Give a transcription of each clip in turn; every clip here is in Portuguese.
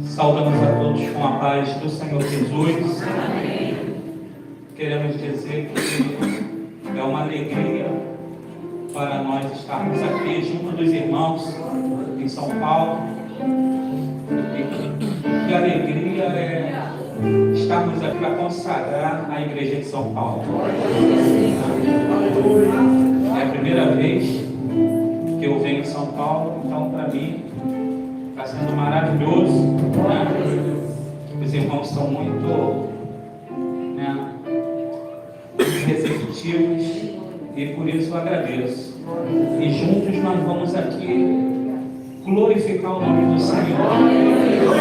Saudamos a todos com a paz do Senhor Jesus. Amém. Queremos dizer que é uma alegria para nós estarmos aqui junto dos irmãos em São Paulo. E a alegria é estarmos aqui para consagrar a Igreja de São Paulo. É a primeira vez que eu venho em São Paulo, então para mim está sendo maravilhoso, né? Os irmãos são muito, né, receptivos e por isso eu agradeço. E juntos nós vamos aqui glorificar o nome do Senhor.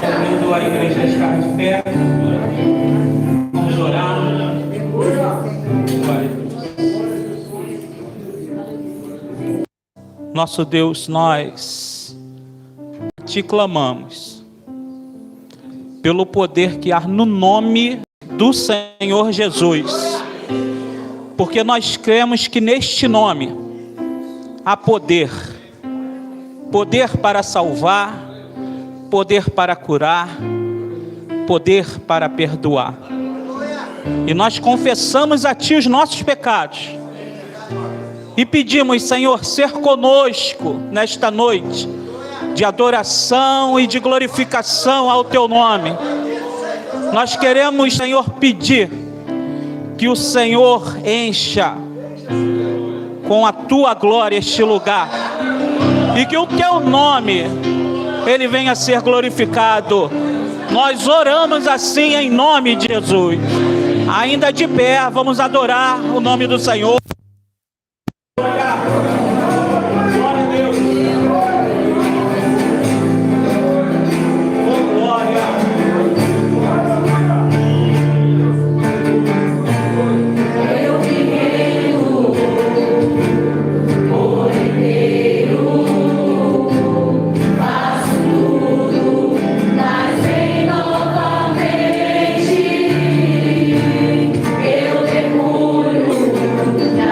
Convido a igreja a estar de pé. Vamos orar. Glória a Deus. Nosso Deus, nós te clamamos pelo poder que há no nome do Senhor Jesus, porque nós cremos que neste nome há poder para salvar, poder para curar, poder para perdoar. E nós confessamos a Ti os nossos pecados e pedimos, Senhor, ser conosco nesta noite de adoração e de glorificação ao Teu nome. Nós queremos, Senhor, pedir que o Senhor encha com a Tua glória este lugar e que o Teu nome, Ele venha a ser glorificado. Nós oramos assim em nome de Jesus. Ainda de pé, vamos adorar o nome do Senhor. Eu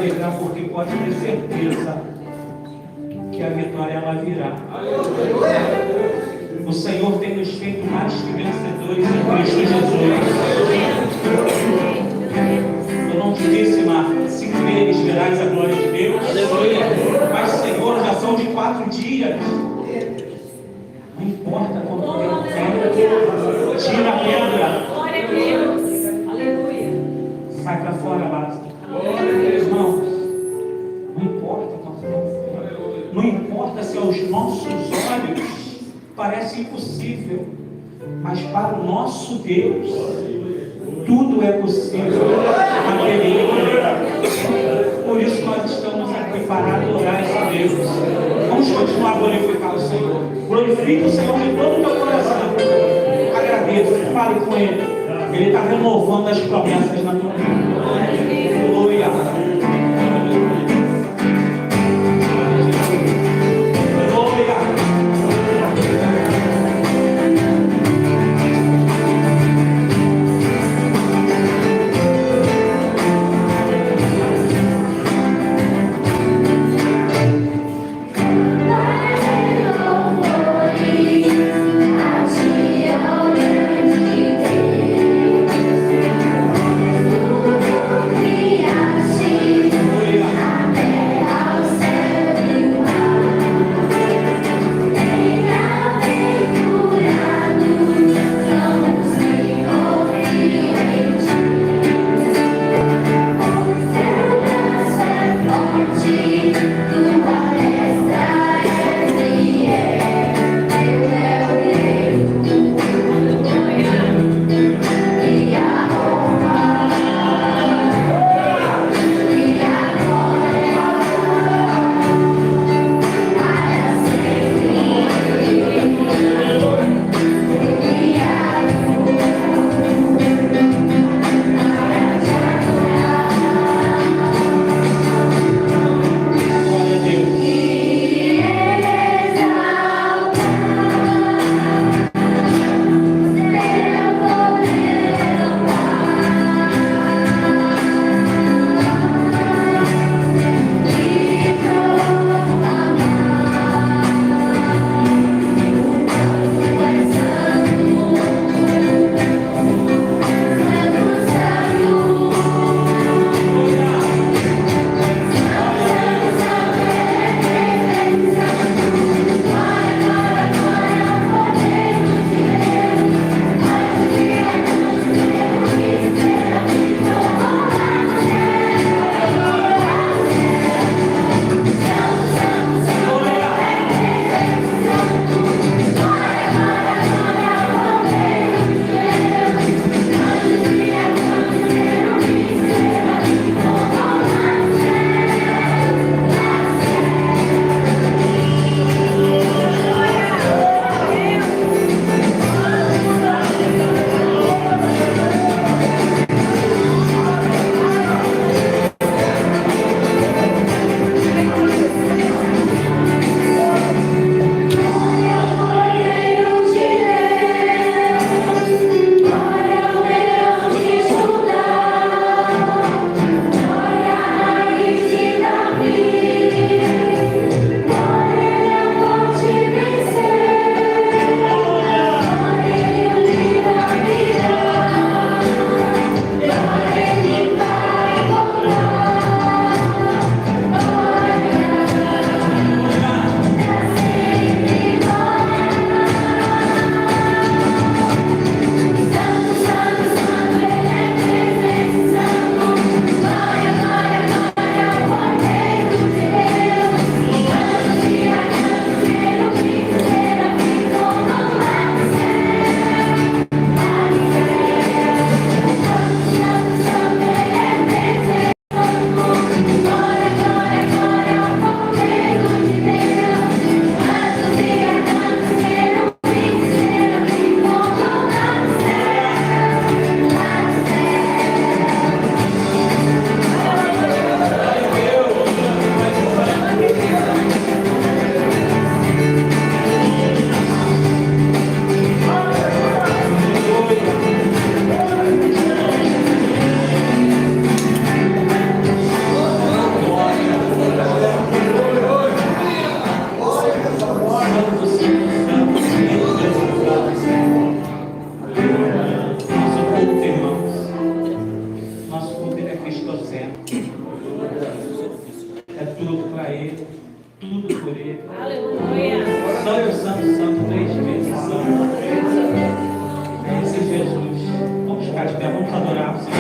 alegrar, porque pode ter certeza que a vitória ela virá. O Senhor tem nos feito mais que vencedores em Cristo Jesus. Eu não te disse, Marta, 5 vezes verás a glória de Deus. Mas, Senhor, já são de 4 dias. Não importa quanto tempo tem. Tira a pedra. Glória a Deus. Aleluia. Sai para fora, Lázaro. Irmãos, não importa quanto tempo. Não importa se aos nossos olhos parece impossível, mas para o nosso Deus tudo é possível. Por isso nós estamos aqui para adorar esse Deus. Vamos continuar a glorificar o Senhor. Glorifique o Senhor de todo o teu coração. Agradeça, fale com Ele. Ele está renovando as promessas na tua vida. Aleluia. Ele, tudo por Ele. Aleluia. Santo, santo, santo, 3 vezes santo. Esse Jesus. Vamos ficar de pé, vamos adorar o Senhor.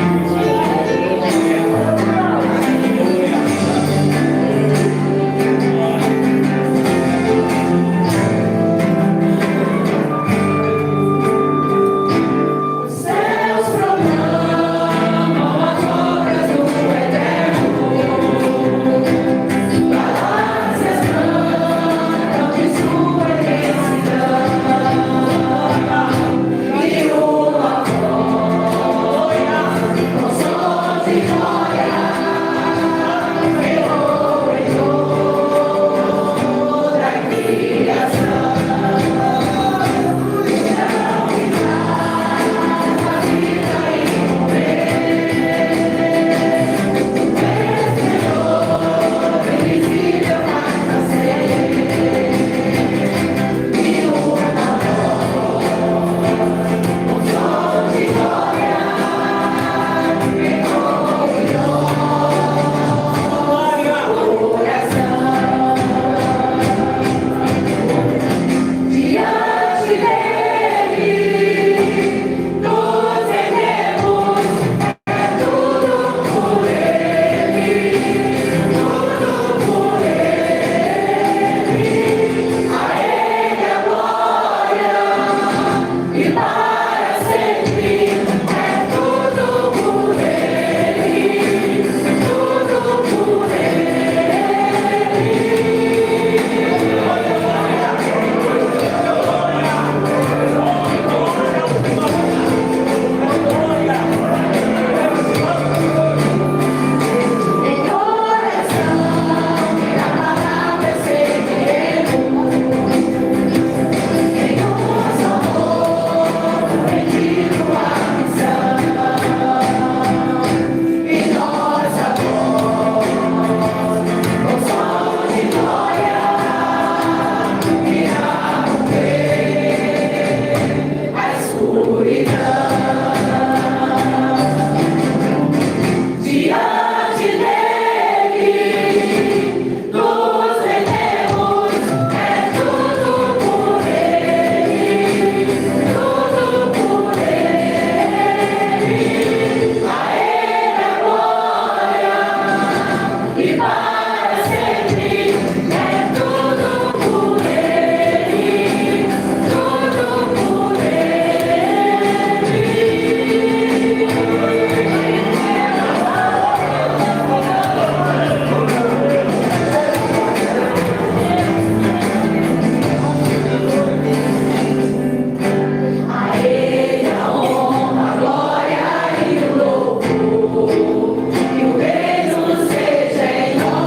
Que o reino seja em nós.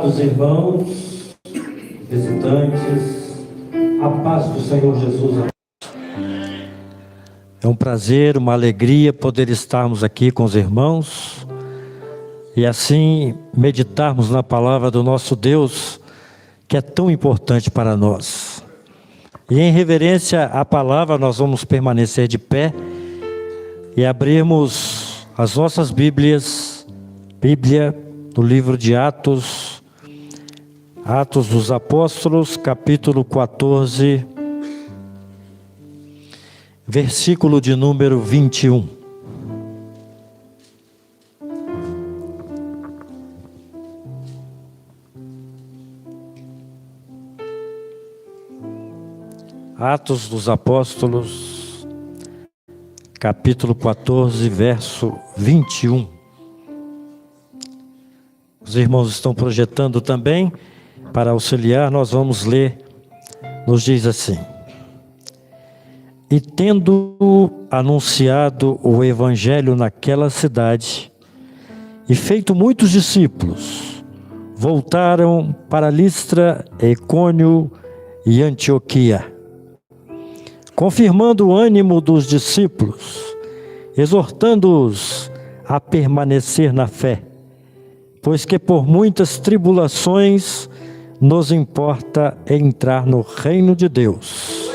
Amados irmãos, visitantes, a paz do Senhor Jesus. É um prazer, uma alegria poder estarmos aqui com os irmãos e assim meditarmos na palavra do nosso Deus, que é tão importante para nós. E em reverência à palavra, nós vamos permanecer de pé e abrirmos as nossas Bíblia no livro de Atos dos Apóstolos, capítulo 14, versículo de número 21. Atos dos Apóstolos, capítulo 14, verso 21. Os irmãos estão projetando também, para auxiliar, nós vamos ler. Nos diz assim: E tendo anunciado o evangelho naquela cidade, e feito muitos discípulos, voltaram para Listra, Icônio e Antioquia, confirmando o ânimo dos discípulos, exortando-os a permanecer na fé, pois que por muitas tribulações nos importa entrar no reino de Deus.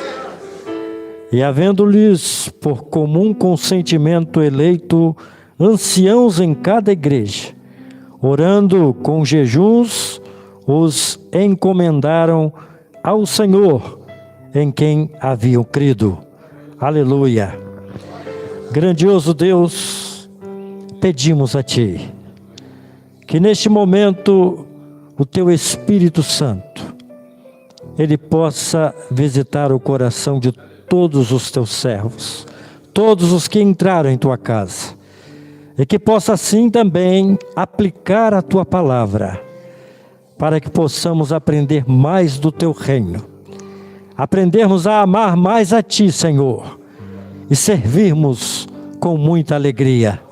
E havendo-lhes por comum consentimento eleito anciãos em cada igreja, orando com jejuns, os encomendaram ao Senhor, em quem haviam crido. Aleluia. Grandioso Deus, pedimos a Ti, que neste momento o Teu Espírito Santo, Ele possa visitar o coração de todos os Teus servos, todos os que entraram em Tua casa, e que possa assim também aplicar a Tua palavra, para que possamos aprender mais do Teu reino, aprendermos a amar mais a Ti, Senhor, e servirmos com muita alegria.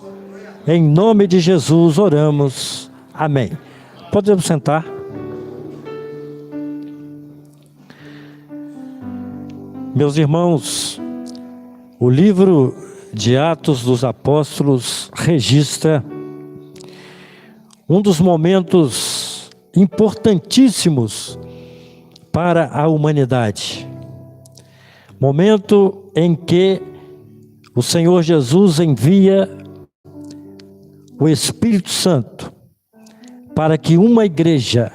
Em nome de Jesus oramos. Amém. Podemos sentar. Meus irmãos, o livro de Atos dos Apóstolos registra um dos momentos importantíssimos para a humanidade. Momento em que o Senhor Jesus envia o Espírito Santo para que uma igreja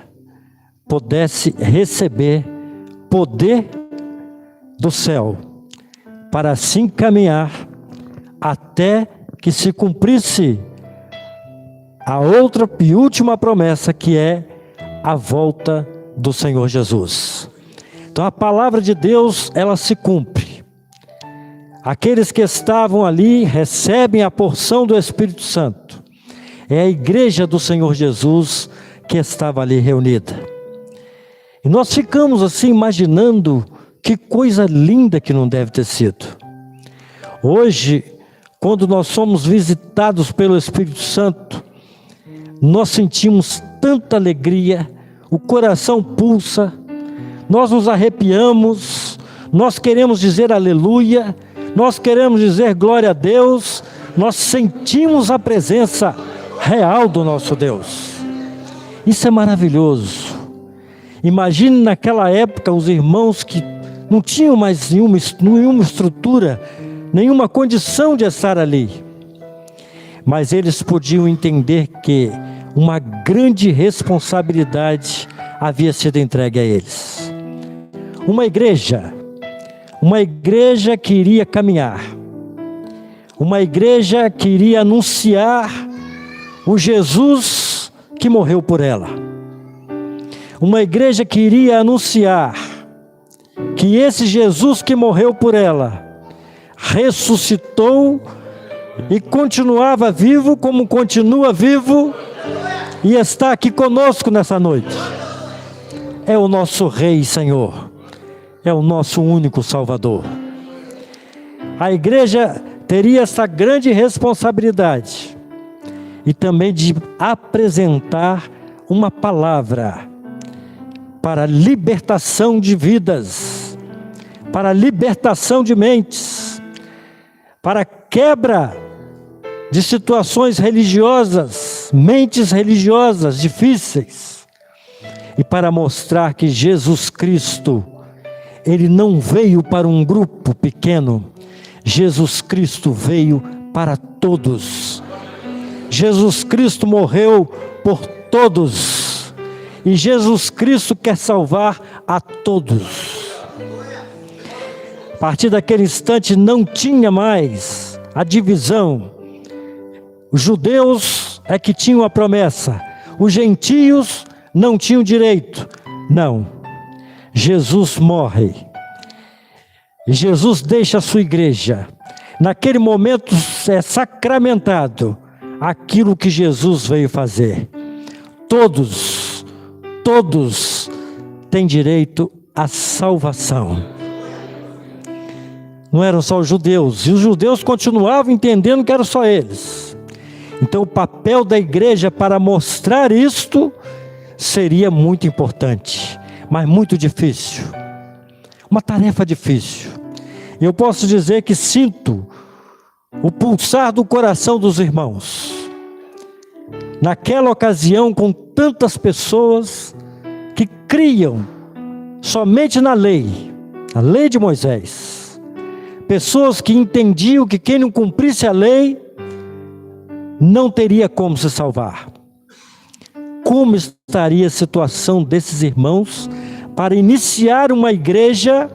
pudesse receber poder do céu, para assim caminhar até que se cumprisse a outra e última promessa, que é a volta do Senhor Jesus. Então a palavra de Deus, ela se cumpre. Aqueles que estavam ali recebem a porção do Espírito Santo. É a igreja do Senhor Jesus que estava ali reunida. E nós ficamos assim imaginando que coisa linda que não deve ter sido. Hoje, quando nós somos visitados pelo Espírito Santo, nós sentimos tanta alegria, o coração pulsa, nós nos arrepiamos, nós queremos dizer aleluia, nós queremos dizer glória a Deus, nós sentimos a presença real do nosso Deus. Isso é maravilhoso. Imagine naquela época os irmãos que não tinham mais nenhuma estrutura, nenhuma condição de estar ali, mas eles podiam entender que uma grande responsabilidade havia sido entregue a eles. Uma igreja que iria caminhar, uma igreja que iria anunciar o Jesus que morreu por ela, uma igreja que iria anunciar que esse Jesus que morreu por ela ressuscitou e continuava vivo, como continua vivo, e está aqui conosco nessa noite. É o nosso Rei, Senhor, é o nosso único Salvador. A igreja teria essa grande responsabilidade e também de apresentar uma palavra para libertação de vidas, para libertação de mentes, para quebra de situações religiosas, mentes religiosas difíceis, e para mostrar que Jesus Cristo, Ele não veio para um grupo pequeno, Jesus Cristo veio para todos. Jesus Cristo morreu por todos, e Jesus Cristo quer salvar a todos. A partir daquele instante não tinha mais a divisão. Os judeus é que tinham a promessa, os gentios não tinham direito. Não, Jesus morre, e Jesus deixa a sua igreja. Naquele momento é sacramentado aquilo que Jesus veio fazer. Todos têm direito à salvação. Não eram só os judeus, e os judeus continuavam entendendo que eram só eles. Então o papel da igreja para mostrar isto seria muito importante, mas muito difícil. Uma tarefa difícil. Eu posso dizer que sinto o pulsar do coração dos irmãos. Naquela ocasião, com tantas pessoas que criam somente na lei de Moisés. Pessoas que entendiam que quem não cumprisse a lei não teria como se salvar. Como estaria a situação desses irmãos para iniciar uma igreja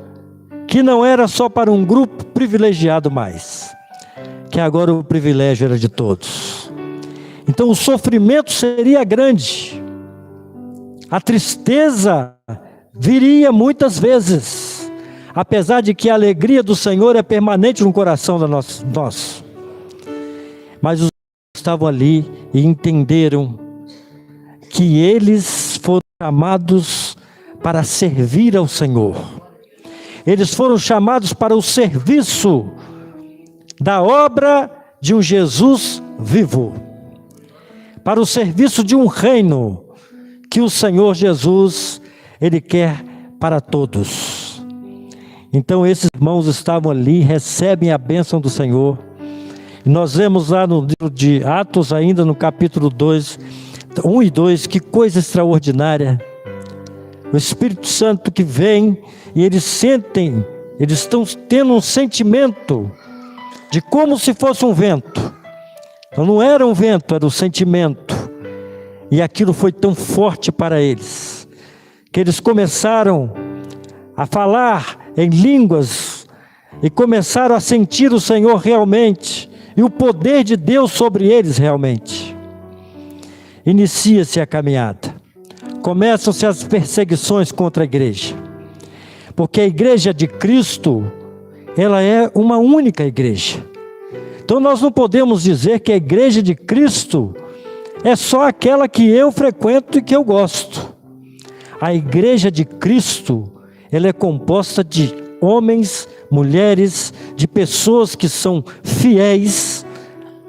que não era só para um grupo privilegiado mais, que agora o privilégio era de todos. Então o sofrimento seria grande, a tristeza viria muitas vezes, apesar de que a alegria do Senhor é permanente no coração da nosso. Mas os que estavam ali e entenderam que eles foram chamados para servir ao Senhor. Eles foram chamados para o serviço da obra de um Jesus vivo, para o serviço de um reino que o Senhor Jesus, Ele quer para todos. Então esses irmãos estavam ali, recebem a bênção do Senhor. E nós vemos lá no livro de Atos, ainda no capítulo 2, 1 e 2, que coisa extraordinária. O Espírito Santo que vem e eles sentem, eles estão tendo um sentimento de como se fosse um vento. Então não era um vento, era um sentimento. E aquilo foi tão forte para eles, que eles começaram a falar em línguas e começaram a sentir o Senhor realmente e o poder de Deus sobre eles realmente. Inicia-se a caminhada. Começam-se as perseguições contra a igreja. Porque a igreja de Cristo, ela é uma única igreja. Então nós não podemos dizer que a igreja de Cristo é só aquela que eu frequento e que eu gosto. A igreja de Cristo, ela é composta de homens, mulheres, de pessoas que são fiéis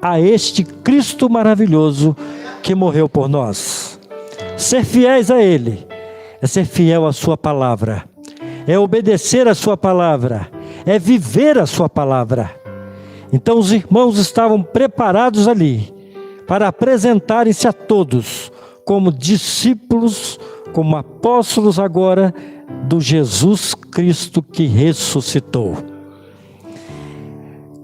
a este Cristo maravilhoso que morreu por nós. Ser fiéis a Ele é ser fiel à sua palavra, é obedecer a sua palavra, é viver a sua palavra. Então os irmãos estavam preparados ali para apresentarem-se a todos como discípulos, como apóstolos agora do Jesus Cristo que ressuscitou.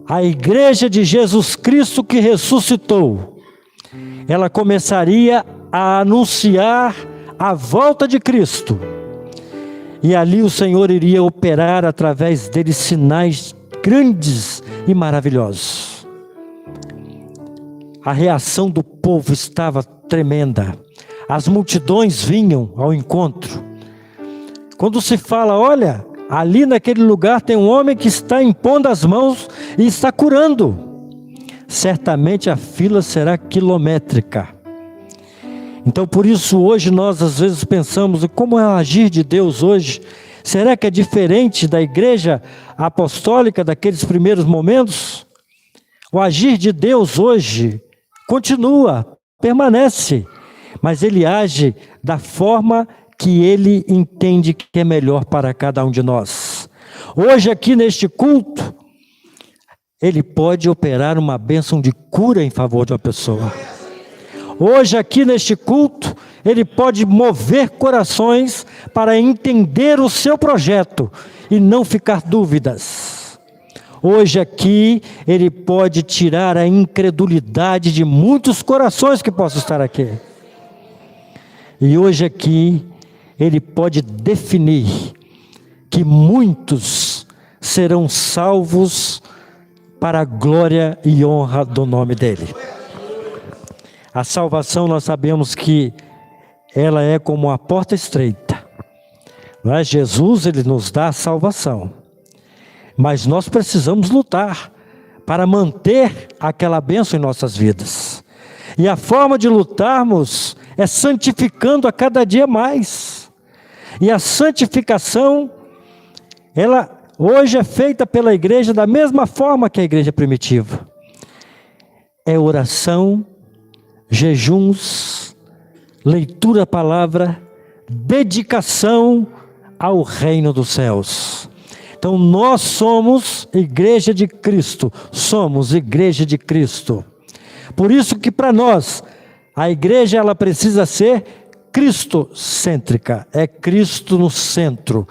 A igreja de Jesus Cristo que ressuscitou, ela começaria a anunciar a volta de Cristo. E ali o Senhor iria operar através deles sinais grandes e maravilhosos. A reação do povo estava tremenda. As multidões vinham ao encontro. Quando se fala, olha, ali naquele lugar tem um homem que está impondo as mãos e está curando, certamente a fila será quilométrica. Então por isso hoje nós às vezes pensamos, como é o agir de Deus hoje? Será que é diferente da igreja apostólica daqueles primeiros momentos? O agir de Deus hoje continua, permanece. mas Ele age da forma que Ele entende que é melhor para cada um de nós. Hoje aqui neste culto, Ele pode operar uma bênção de cura em favor de uma pessoa. Hoje aqui neste culto, Ele pode mover corações para entender o seu projeto e não ficar dúvidas. Hoje aqui, Ele pode tirar a incredulidade de muitos corações que possam estar aqui. E hoje aqui, Ele pode definir que muitos serão salvos para a glória e honra do nome dEle. A salvação, nós sabemos que ela é como uma porta estreita. Mas Jesus, Ele nos dá a salvação. Mas nós precisamos lutar para manter aquela bênção em nossas vidas. E a forma de lutarmos é santificando a cada dia mais. E a santificação, ela hoje é feita pela igreja da mesma forma que a igreja primitiva. É oração, jejuns, leitura da palavra, dedicação ao reino dos céus. Então nós somos igreja de Cristo, somos igreja de Cristo. Por isso que para nós, a igreja ela precisa ser cristocêntrica, é Cristo no centro.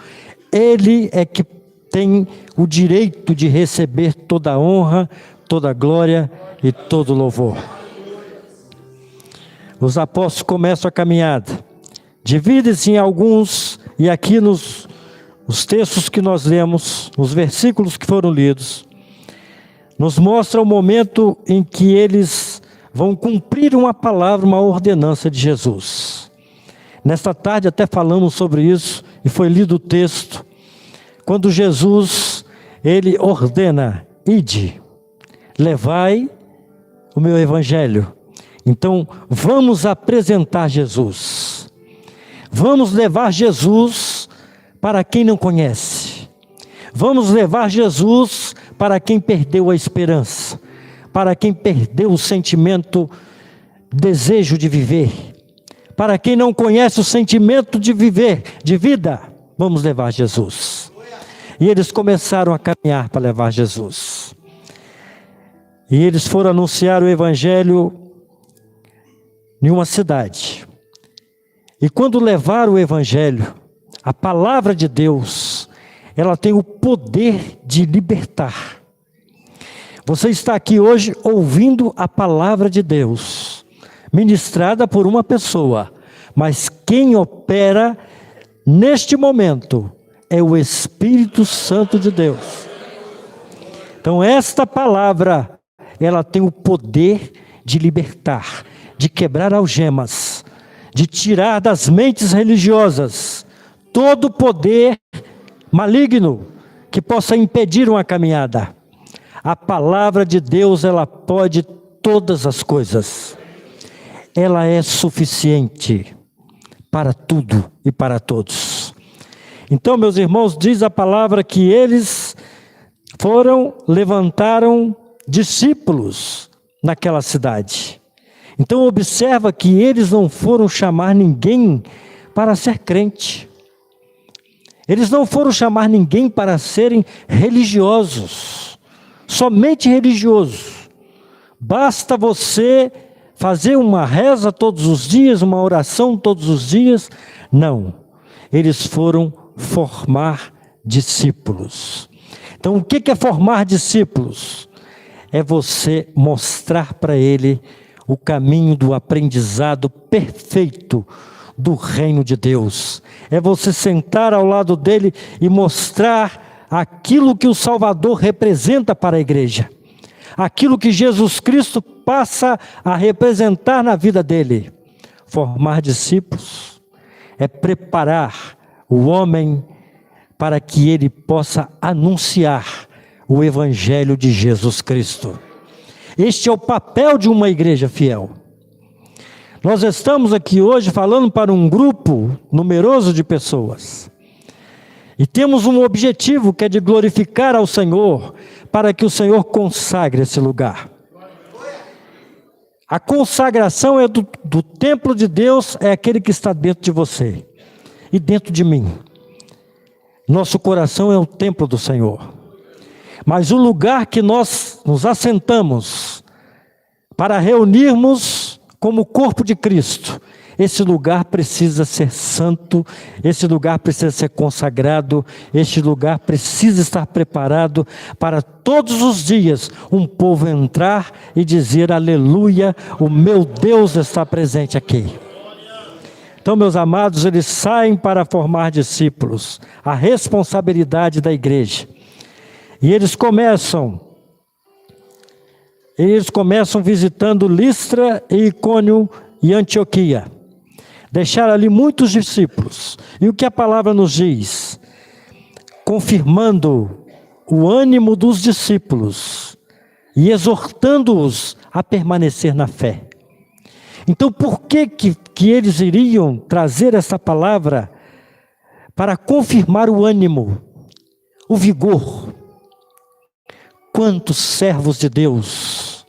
Ele é que tem o direito de receber toda a honra, toda a glória e todo o louvor. Os apóstolos começam a caminhada, dividem-se em alguns, e aqui os textos que nós lemos, os versículos que foram lidos, nos mostra o momento em que eles vão cumprir uma palavra, uma ordenança de Jesus. Nesta tarde até falamos sobre isso, e foi lido o texto, quando Jesus, Ele ordena, ide, levai o meu evangelho. Então, vamos apresentar Jesus. Vamos levar Jesus para quem não conhece. Vamos levar Jesus para quem perdeu a esperança, para quem perdeu o sentimento, desejo de viver, para quem não conhece o sentimento de viver, de vida. Vamos levar Jesus. E eles começaram a caminhar para levar Jesus. E eles foram anunciar o evangelho em uma cidade. E quando levaram o evangelho, a palavra de Deus, ela tem o poder de libertar. Você está aqui hoje ouvindo a palavra de Deus, ministrada por uma pessoa, mas quem opera neste momento é o Espírito Santo de Deus. Então esta palavra, ela tem o poder de libertar, de quebrar algemas, de tirar das mentes religiosas todo poder maligno que possa impedir uma caminhada. A palavra de Deus, ela pode todas as coisas. Ela é suficiente para tudo e para todos. Então, meus irmãos, diz a palavra que eles levantaram discípulos naquela cidade. Então observa que eles não foram chamar ninguém para ser crente. Eles não foram chamar ninguém para serem religiosos, somente religiosos. Basta você fazer uma reza todos os dias, uma oração todos os dias. Não, eles foram formar discípulos. Então o que é formar discípulos? É você mostrar para ele o caminho do aprendizado perfeito do reino de Deus. É você sentar ao lado dele e mostrar aquilo que o Salvador representa para a igreja. Aquilo que Jesus Cristo passa a representar na vida dele. Formar discípulos é preparar o homem para que ele possa anunciar o Evangelho de Jesus Cristo. Este é o papel de uma igreja fiel. Nós estamos aqui hoje falando para um grupo numeroso de pessoas. E temos um objetivo que é de glorificar ao Senhor, para que o Senhor consagre esse lugar. A consagração é do templo de Deus, é aquele que está dentro de você e dentro de mim. Nosso coração é o templo do Senhor. Mas o lugar que nós nos assentamos para reunirmos como corpo de Cristo, esse lugar precisa ser santo, esse lugar precisa ser consagrado, este lugar precisa estar preparado para todos os dias um povo entrar e dizer: aleluia, o meu Deus está presente aqui. Então, meus amados, eles saem para formar discípulos, a responsabilidade da igreja. E eles começam visitando Listra e Icônio e Antioquia. Deixaram ali muitos discípulos. E o que a palavra nos diz? Confirmando o ânimo dos discípulos e exortando-os a permanecer na fé. Então, por que eles iriam trazer essa palavra? Para confirmar o ânimo, o vigor. Quantos servos de Deus,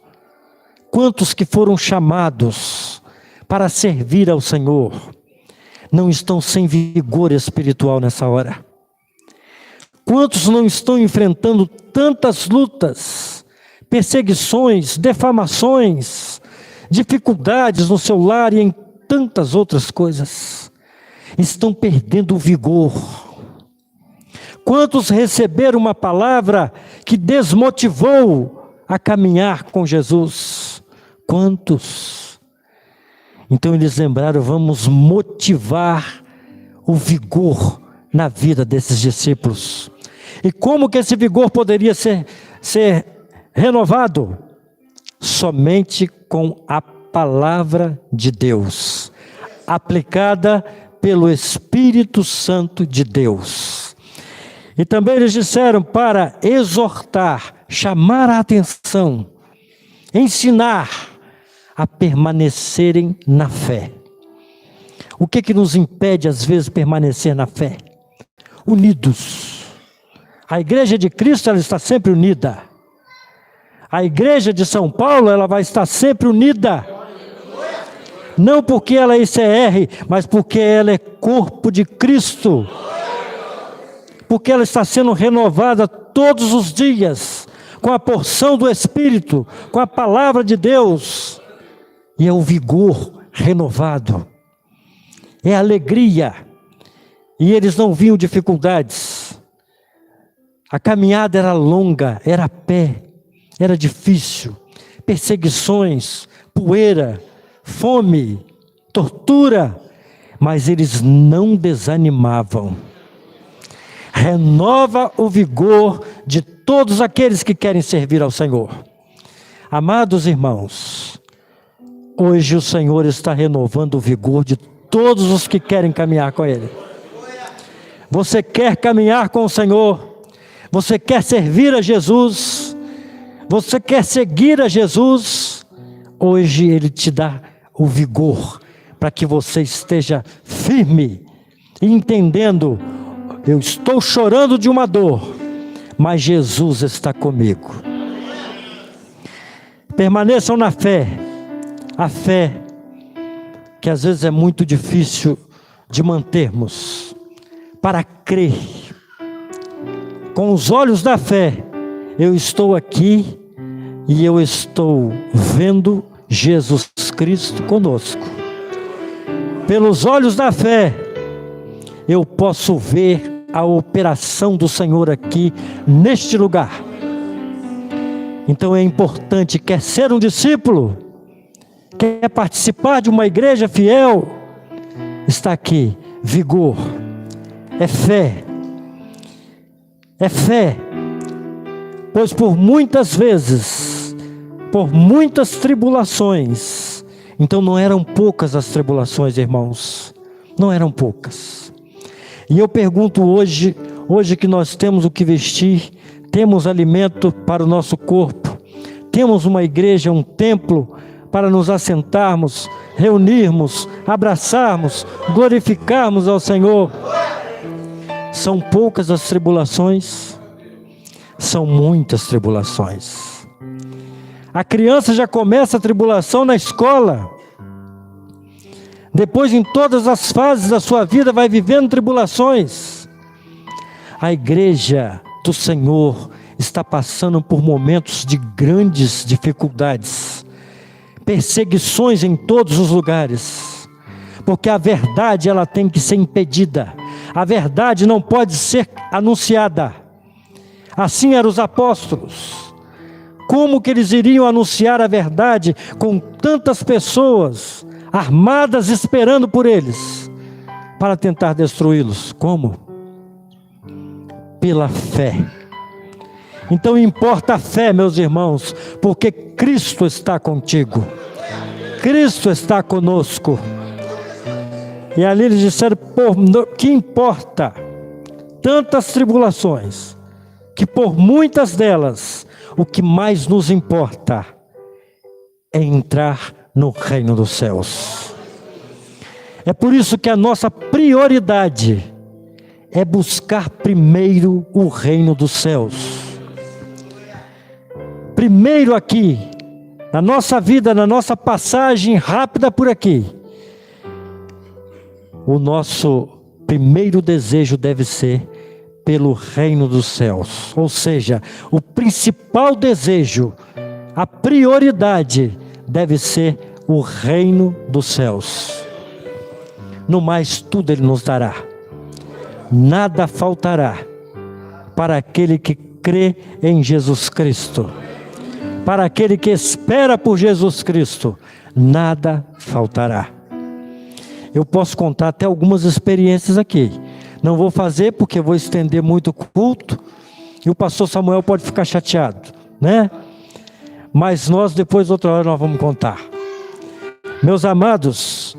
quantos que foram chamados para servir ao Senhor, não estão sem vigor espiritual nessa hora? Quantos não estão enfrentando tantas lutas, perseguições, defamações, dificuldades no seu lar e em tantas outras coisas? Estão perdendo o vigor. Quantos receberam uma palavra que desmotivou a caminhar com Jesus? Quantos? Então eles lembraram: vamos motivar o vigor na vida desses discípulos. E como que esse vigor poderia ser renovado? Somente com a palavra de Deus, aplicada pelo Espírito Santo de Deus. E também eles disseram para exortar, chamar a atenção, ensinar a permanecerem na fé. O que nos impede às vezes permanecer na fé? Unidos. A igreja de Cristo, ela está sempre unida. A igreja de São Paulo, ela vai estar sempre unida. Não porque ela é ICR, mas porque ela é corpo de Cristo. Porque ela está sendo renovada todos os dias, com a porção do Espírito, com a palavra de Deus. E é o vigor renovado, é a alegria. E eles não viam dificuldades. A caminhada era longa, era a pé, era difícil. Perseguições, poeira, fome, tortura. Mas eles não desanimavam. Renova o vigor de todos aqueles que querem servir ao Senhor. Amados irmãos, hoje o Senhor está renovando o vigor de todos os que querem caminhar com Ele. Você quer caminhar com o Senhor? Você quer servir a Jesus? Você quer seguir a Jesus? Hoje Ele te dá o vigor para que você esteja firme, entendendo: eu estou chorando de uma dor, mas Jesus está comigo. Permaneçam na fé. A fé que às vezes é muito difícil de mantermos. Para crer. Com os olhos da fé, eu estou aqui e eu estou vendo Jesus Cristo conosco. Pelos olhos da fé, eu posso ver a operação do Senhor aqui, neste lugar. Então é importante, quer ser um discípulo, quer participar de uma igreja fiel, está aqui, vigor, é fé, pois por muitas vezes, por muitas tribulações, então não eram poucas as tribulações, irmãos, não eram poucas. E eu pergunto hoje que nós temos o que vestir, temos alimento para o nosso corpo, temos uma igreja, um templo para nos assentarmos, reunirmos, abraçarmos, glorificarmos ao Senhor. São poucas as tribulações? São muitas tribulações. A criança já começa a tribulação na escola. Depois, em todas as fases da sua vida, vai vivendo tribulações. A igreja do Senhor está passando por momentos de grandes dificuldades, perseguições em todos os lugares, porque a verdade ela tem que ser impedida, a verdade não pode ser anunciada. Assim eram os apóstolos. Como que eles iriam anunciar a verdade com tantas pessoas armadas esperando por eles para tentar destruí-los? Como? Pela fé. Então importa a fé, meus irmãos, porque Cristo está contigo, Cristo está conosco. E ali eles disseram: que importa tantas tribulações, que por muitas delas, o que mais nos importa é entrar no reino dos céus. É por isso que a nossa prioridade é buscar primeiro o reino dos céus. Primeiro aqui, na nossa vida, na nossa passagem rápida por aqui, o nosso primeiro desejo deve ser pelo reino dos céus. Ou seja, o principal desejo, a prioridade deve ser o reino dos céus. No mais, tudo Ele nos dará. Nada faltará para aquele que crê em Jesus Cristo. Para aquele que espera por Jesus Cristo, nada faltará. Eu posso contar até algumas experiências aqui. Não vou fazer porque vou estender muito o culto e o pastor Samuel pode ficar chateado, né? Mas nós depois, outra hora, nós vamos contar. Meus amados,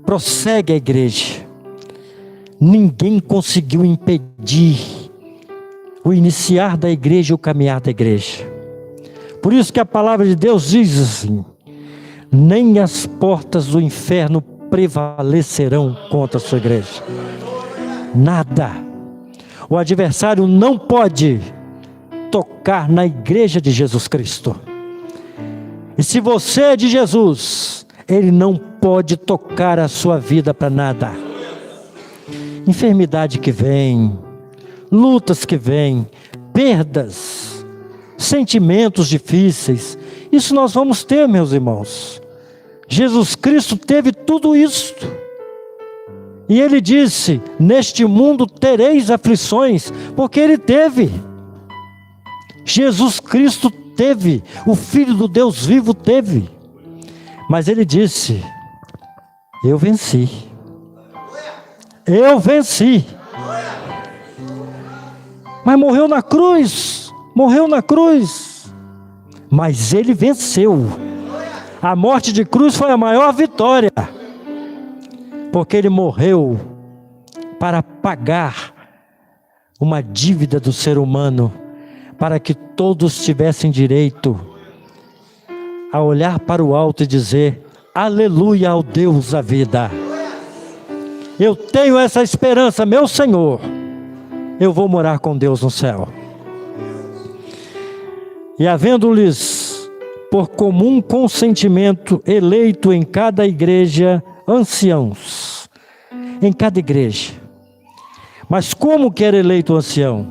prossegue a igreja. Ninguém conseguiu impedir o iniciar da igreja e o caminhar da igreja. Por isso que a palavra de Deus diz assim: nem as portas do inferno prevalecerão contra a sua igreja. Nada. O adversário não pode tocar na igreja de Jesus Cristo. E se você é de Jesus, Ele não pode tocar a sua vida para nada. Enfermidade que vem, lutas que vêm, perdas, sentimentos difíceis, isso nós vamos ter, meus irmãos. Jesus Cristo teve tudo isso. E Ele disse: neste mundo tereis aflições, porque Ele teve. Jesus Cristo teve, o Filho do Deus vivo teve. Mas Ele disse: eu venci. Eu venci. Mas morreu na cruz. Morreu na cruz. Mas Ele venceu. A morte de cruz foi a maior vitória. Porque Ele morreu para pagar uma dívida do ser humano, para que todos tivessem direito a olhar para o alto e dizer: aleluia ao Deus da vida. Eu tenho essa esperança, meu Senhor, eu vou morar com Deus no céu. E havendo-lhes por comum consentimento eleito em cada igreja anciãos, em cada igreja. Mas como que era eleito o ancião?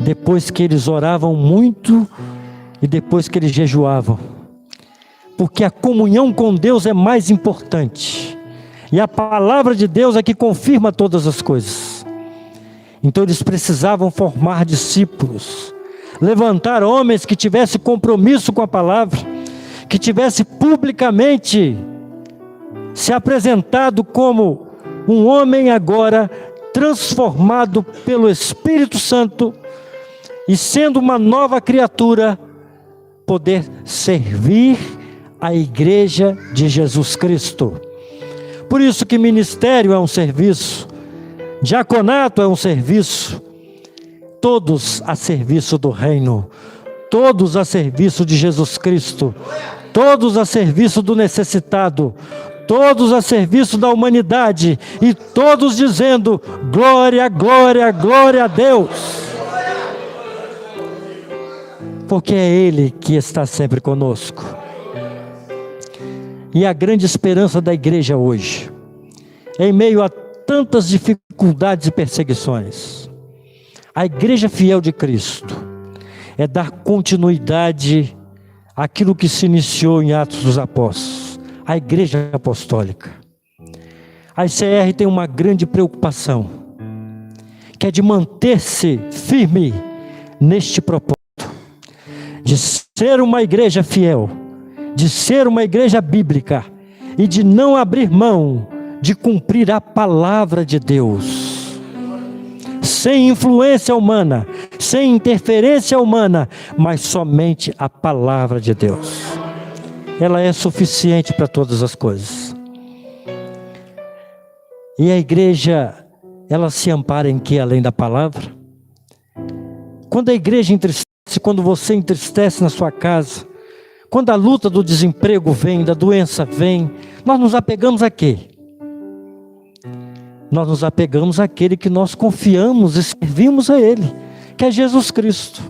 Depois que eles oravam muito e depois que eles jejuavam, porque a comunhão com Deus é mais importante, e a palavra de Deus é que confirma todas as coisas. Então eles precisavam formar discípulos, levantar homens que tivessem compromisso com a palavra, que tivessem publicamente se apresentado como um homem agora transformado pelo Espírito Santo e sendo uma nova criatura, poder servir a igreja de Jesus Cristo. Por isso que ministério é um serviço, diaconato é um serviço, todos a serviço do reino, todos a serviço de Jesus Cristo, todos a serviço do necessitado, todos a serviço da humanidade, e todos dizendo: glória, glória, glória a Deus. porque é Ele que está sempre conosco. E a grande esperança da igreja hoje, em meio a tantas dificuldades e perseguições, a igreja fiel de Cristo é dar continuidade àquilo que se iniciou em Atos dos Apóstolos, a igreja apostólica. A ICR tem uma grande preocupação, que é de manter-se firme neste propósito, de ser uma igreja fiel, de ser uma igreja bíblica e de não abrir mão de cumprir a palavra de Deus, sem influência humana, sem interferência humana, mas somente a palavra de Deus. Ela é suficiente para todas as coisas. E a igreja, ela se ampara em que além da palavra? Quando a igreja entristece, quando você entristece na sua casa, quando a luta do desemprego vem, da doença vem, nós nos apegamos a quê? Nós nos apegamos àquele que nós confiamos e servimos a Ele, que é Jesus Cristo.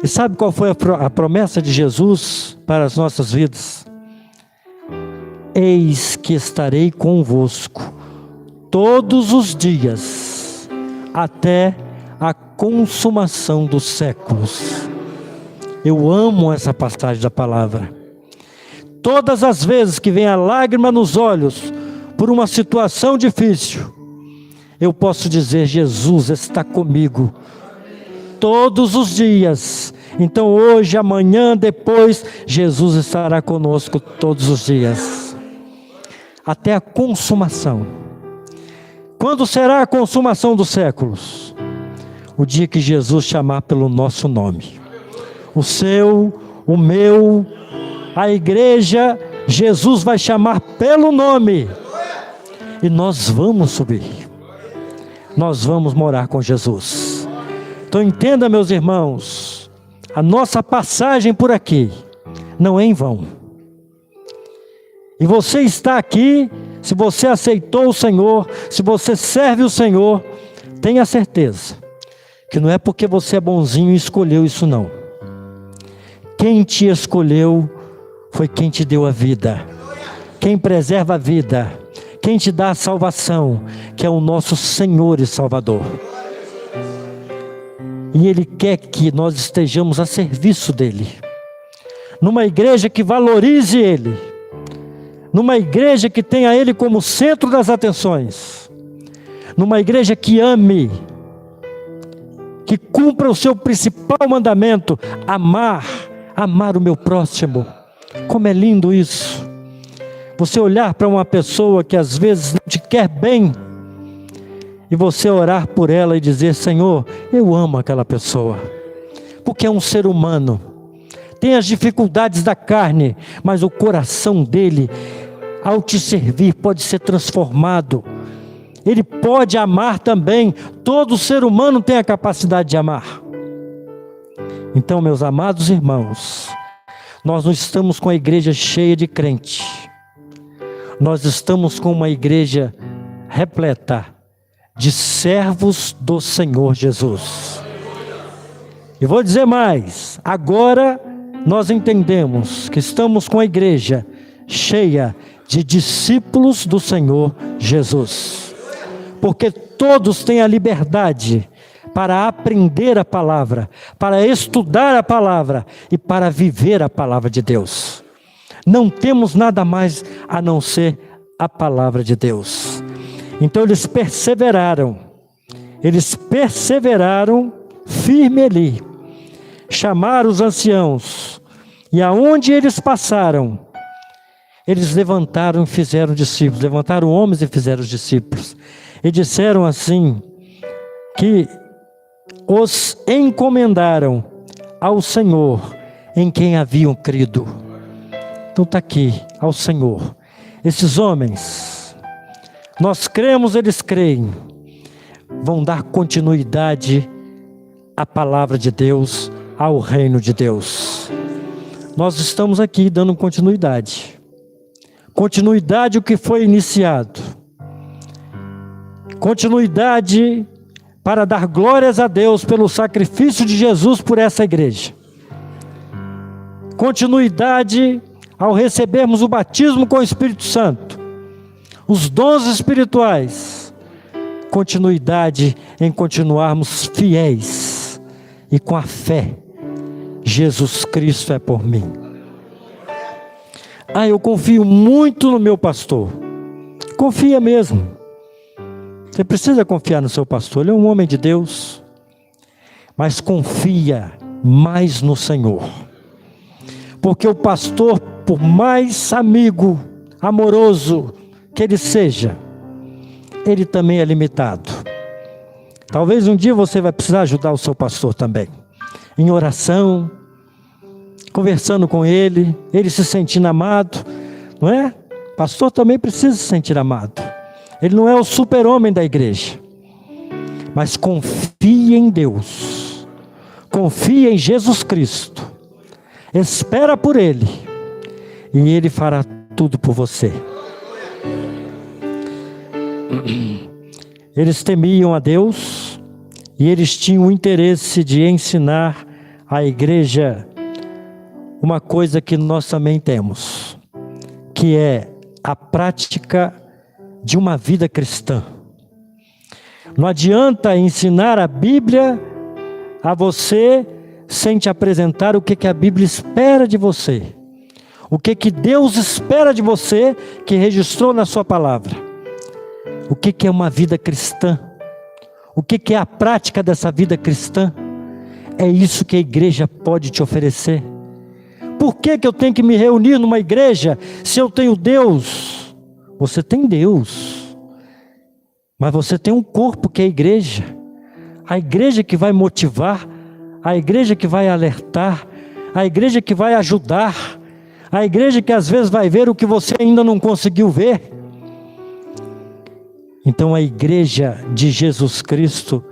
E sabe qual foi a promessa de Jesus para as nossas vidas? Eis que estarei convosco todos os dias, até a consumação dos séculos. Eu amo essa passagem da palavra. Todas as vezes que vem a lágrima nos olhos por uma situação difícil, eu posso dizer: Jesus está comigo todos os dias. Então hoje, amanhã, depois, Jesus estará conosco todos os dias, até a consumação. Quando será a consumação dos séculos? O dia que Jesus chamar pelo nosso nome, o seu, o meu, a igreja, Jesus vai chamar pelo nome, e nós vamos subir, nós vamos morar com Jesus. Então entenda, meus irmãos, a nossa passagem por aqui não é em vão. E você está aqui, se você aceitou o Senhor, se você serve o Senhor, tenha certeza que não é porque você é bonzinho e escolheu isso, não. Quem te escolheu foi quem te deu a vida, quem preserva a vida, quem te dá a salvação, que é o nosso Senhor e Salvador. E Ele quer que nós estejamos a serviço dEle, numa igreja que valorize Ele, numa igreja que tenha Ele como centro das atenções, numa igreja que ame, que cumpra o seu principal mandamento: amar o meu próximo. Como é lindo isso, você olhar para uma pessoa que às vezes não te quer bem, e você orar por ela e dizer: Senhor, eu amo aquela pessoa, porque é um ser humano, tem as dificuldades da carne, mas o coração dele, ao te servir, pode ser transformado. Ele pode amar também. Todo ser humano tem a capacidade de amar. Então, meus amados irmãos, nós não estamos com a igreja cheia de crente, nós estamos com uma igreja repleta de servos do Senhor Jesus. E vou dizer mais, agora nós entendemos que estamos com a igreja cheia de discípulos do Senhor Jesus, porque todos têm a liberdade para aprender a palavra, para estudar a palavra e para viver a palavra de Deus. Não temos nada mais a não ser a palavra de Deus. Então eles perseveraram firme ali, chamaram os anciãos, e aonde eles passaram, eles levantaram e fizeram discípulos, levantaram homens e fizeram discípulos, e disseram assim, que os encomendaram ao Senhor em quem haviam crido. Então está aqui, ao Senhor. Esses homens, nós cremos, eles creem, vão dar continuidade à palavra de Deus, ao reino de Deus. Nós estamos aqui dando continuidade ao que foi iniciado, continuidade para dar glórias a Deus pelo sacrifício de Jesus por essa igreja. Continuidade ao recebermos o batismo com o Espírito Santo, os dons espirituais. Continuidade em continuarmos fiéis e com a fé. Jesus Cristo é por mim. Eu confio muito no meu pastor. Confia mesmo. Você precisa confiar no seu pastor, ele é um homem de Deus. Mas confia mais no Senhor. Porque o pastor, por mais amigo, amoroso que ele seja, ele também é limitado. Talvez um dia você vai precisar ajudar o seu pastor também. Em oração, conversando com ele, ele se sentindo amado, não é? O pastor também precisa se sentir amado. Ele não é o super-homem da igreja. Mas confie em Deus. Confie em Jesus Cristo. Espera por Ele. E Ele fará tudo por você. Eles temiam a Deus. E eles tinham o interesse de ensinar à igreja uma coisa que nós também temos. Que é a prática de uma vida cristã. Não adianta ensinar a Bíblia a você sem te apresentar o que a Bíblia espera de você. O que Deus espera de você, que registrou na sua palavra. O que é uma vida cristã? O que é a prática dessa vida cristã? É isso que a igreja pode te oferecer. Por que eu tenho que me reunir numa igreja se eu tenho Deus? Você tem Deus, mas você tem um corpo que é a igreja que vai motivar, a igreja que vai alertar, a igreja que vai ajudar, a igreja que às vezes vai ver o que você ainda não conseguiu ver. Então a igreja de Jesus Cristo,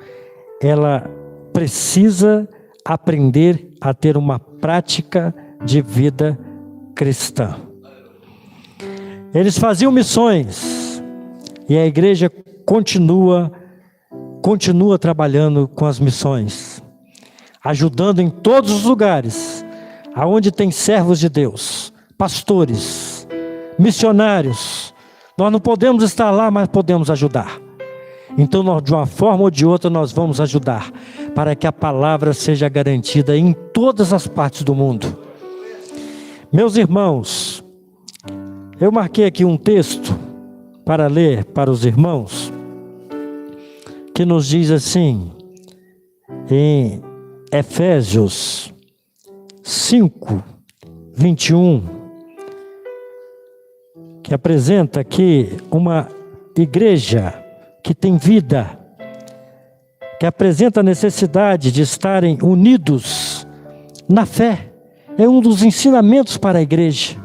ela precisa aprender a ter uma prática de vida cristã. Eles faziam missões e a igreja continua trabalhando com as missões, ajudando em todos os lugares, aonde tem servos de Deus, pastores, missionários. Nós não podemos estar lá, mas podemos ajudar. Então, nós, de uma forma ou de outra, nós vamos ajudar para que a palavra seja garantida em todas as partes do mundo. Meus irmãos, eu marquei aqui um texto para ler para os irmãos, que nos diz assim, em Efésios 5, 21, que apresenta aqui uma igreja que tem vida, que apresenta a necessidade de estarem unidos na fé. É um dos ensinamentos para a igreja.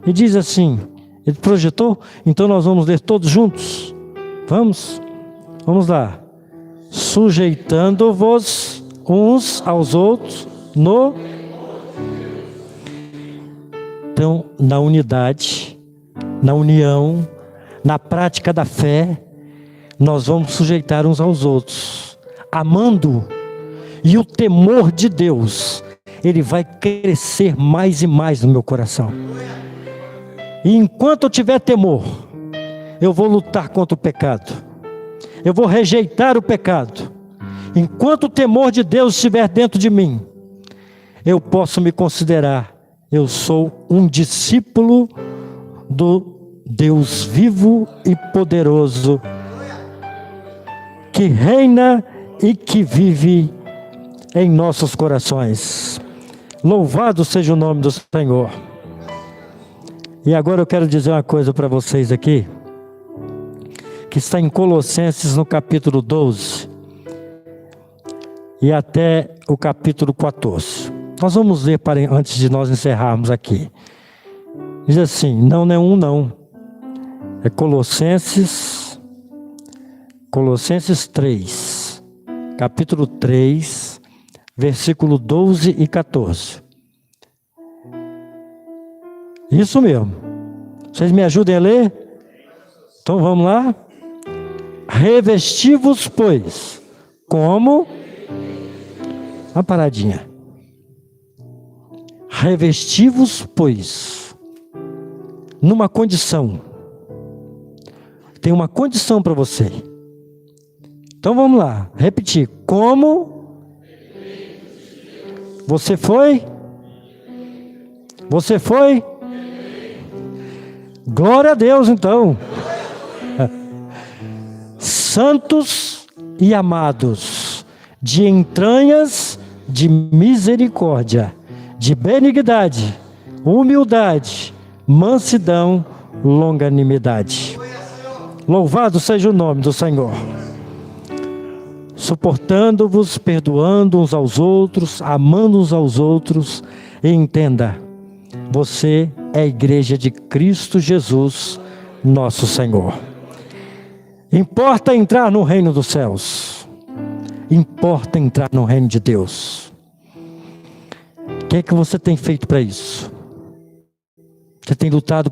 E diz assim, ele projetou, então nós vamos ler todos juntos. Vamos lá. Sujeitando-vos uns aos outros Então, na unidade, na união, na prática da fé, nós vamos sujeitar uns aos outros, amando, e o temor de Deus, ele vai crescer mais e mais no meu coração. E enquanto eu tiver temor, eu vou lutar contra o pecado. Eu vou rejeitar o pecado. Enquanto o temor de Deus estiver dentro de mim, eu posso me considerar, eu sou um discípulo do Deus vivo e poderoso, que reina e que vive em nossos corações. Louvado seja o nome do Senhor. E agora eu quero dizer uma coisa para vocês aqui, que está em Colossenses no capítulo 12 e até o capítulo 14. Nós vamos ler antes de nós encerrarmos aqui. Diz assim, não é um não, é Colossenses 3, capítulo 3, versículo 12 e 14. Isso mesmo. Vocês me ajudem a ler? Então vamos lá. Revesti-vos, pois, Como? Uma paradinha. Revesti-vos, pois, numa condição. Tem uma condição para você. Então vamos lá, repetir. Como? Você foi? Você foi? Glória a Deus, então. Santos e amados, de entranhas de misericórdia, de benignidade, humildade, mansidão, longanimidade. Louvado seja o nome do Senhor. Suportando-vos, perdoando uns aos outros, amando uns aos outros. E entenda, você é a igreja de Cristo Jesus, nosso Senhor. Importa entrar no reino dos céus. Importa entrar no reino de Deus. O que é que você tem feito para isso? Você tem lutado?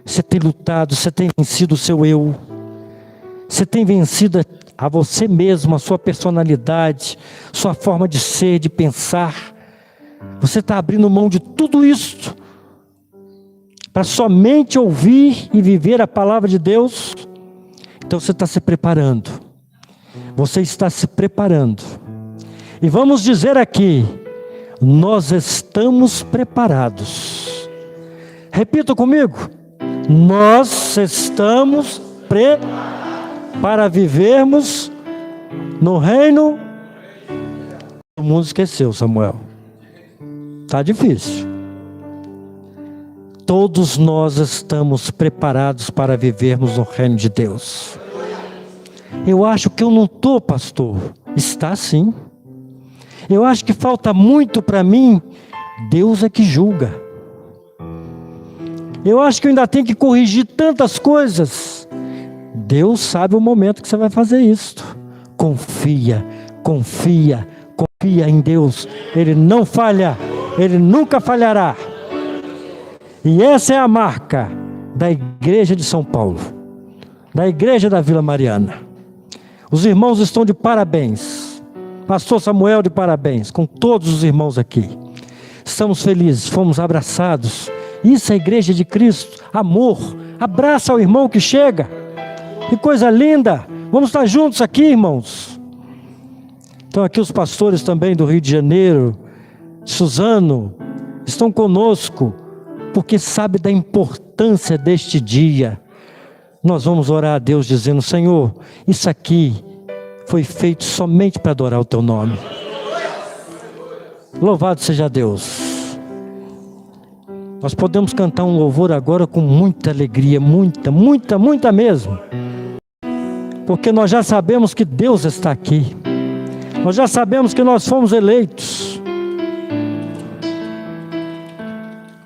Você tem lutado, você tem vencido o seu eu. Você tem vencido a você mesmo, a sua personalidade, sua forma de ser, de pensar. Você está abrindo mão de tudo isso para somente ouvir e viver a palavra de Deus. Então você está se preparando. Você está se preparando. E vamos dizer aqui, nós estamos preparados. Repita comigo. Nós estamos preparados para vivermos no reino. O mundo esqueceu, Samuel. Está difícil. Todos nós estamos preparados para vivermos no reino de Deus. Eu acho que eu não estou, pastor. Está sim. Eu acho que falta muito para mim. Deus é que julga. Eu acho que eu ainda tenho que corrigir tantas coisas. Deus sabe o momento que você vai fazer isso. Confia, confia, confia em Deus. Ele não falha, Ele nunca falhará. E essa é a marca da igreja de São Paulo, da igreja da Vila Mariana. Os irmãos estão de parabéns. Pastor Samuel de parabéns, com todos os irmãos aqui. Estamos felizes, fomos abraçados. Isso é a igreja de Cristo, amor. Abraça o irmão que chega. Que coisa linda. Vamos estar juntos aqui, irmãos. Então aqui os pastores também do Rio de Janeiro, Suzano, estão conosco, porque sabe da importância deste dia. Nós vamos orar a Deus dizendo: Senhor, isso aqui foi feito somente para adorar o Teu nome. Louvado seja Deus. Nós podemos cantar um louvor agora com muita alegria, muita mesmo. Porque nós já sabemos que Deus está aqui. Nós já sabemos que nós fomos eleitos.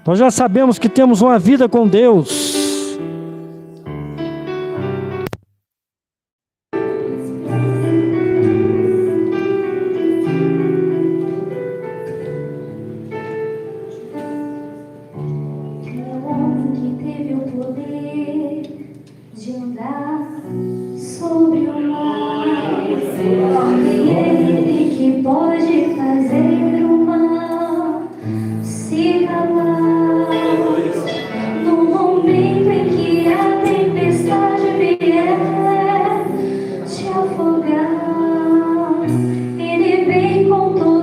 Nós já sabemos que temos uma vida com Deus. Ele vem com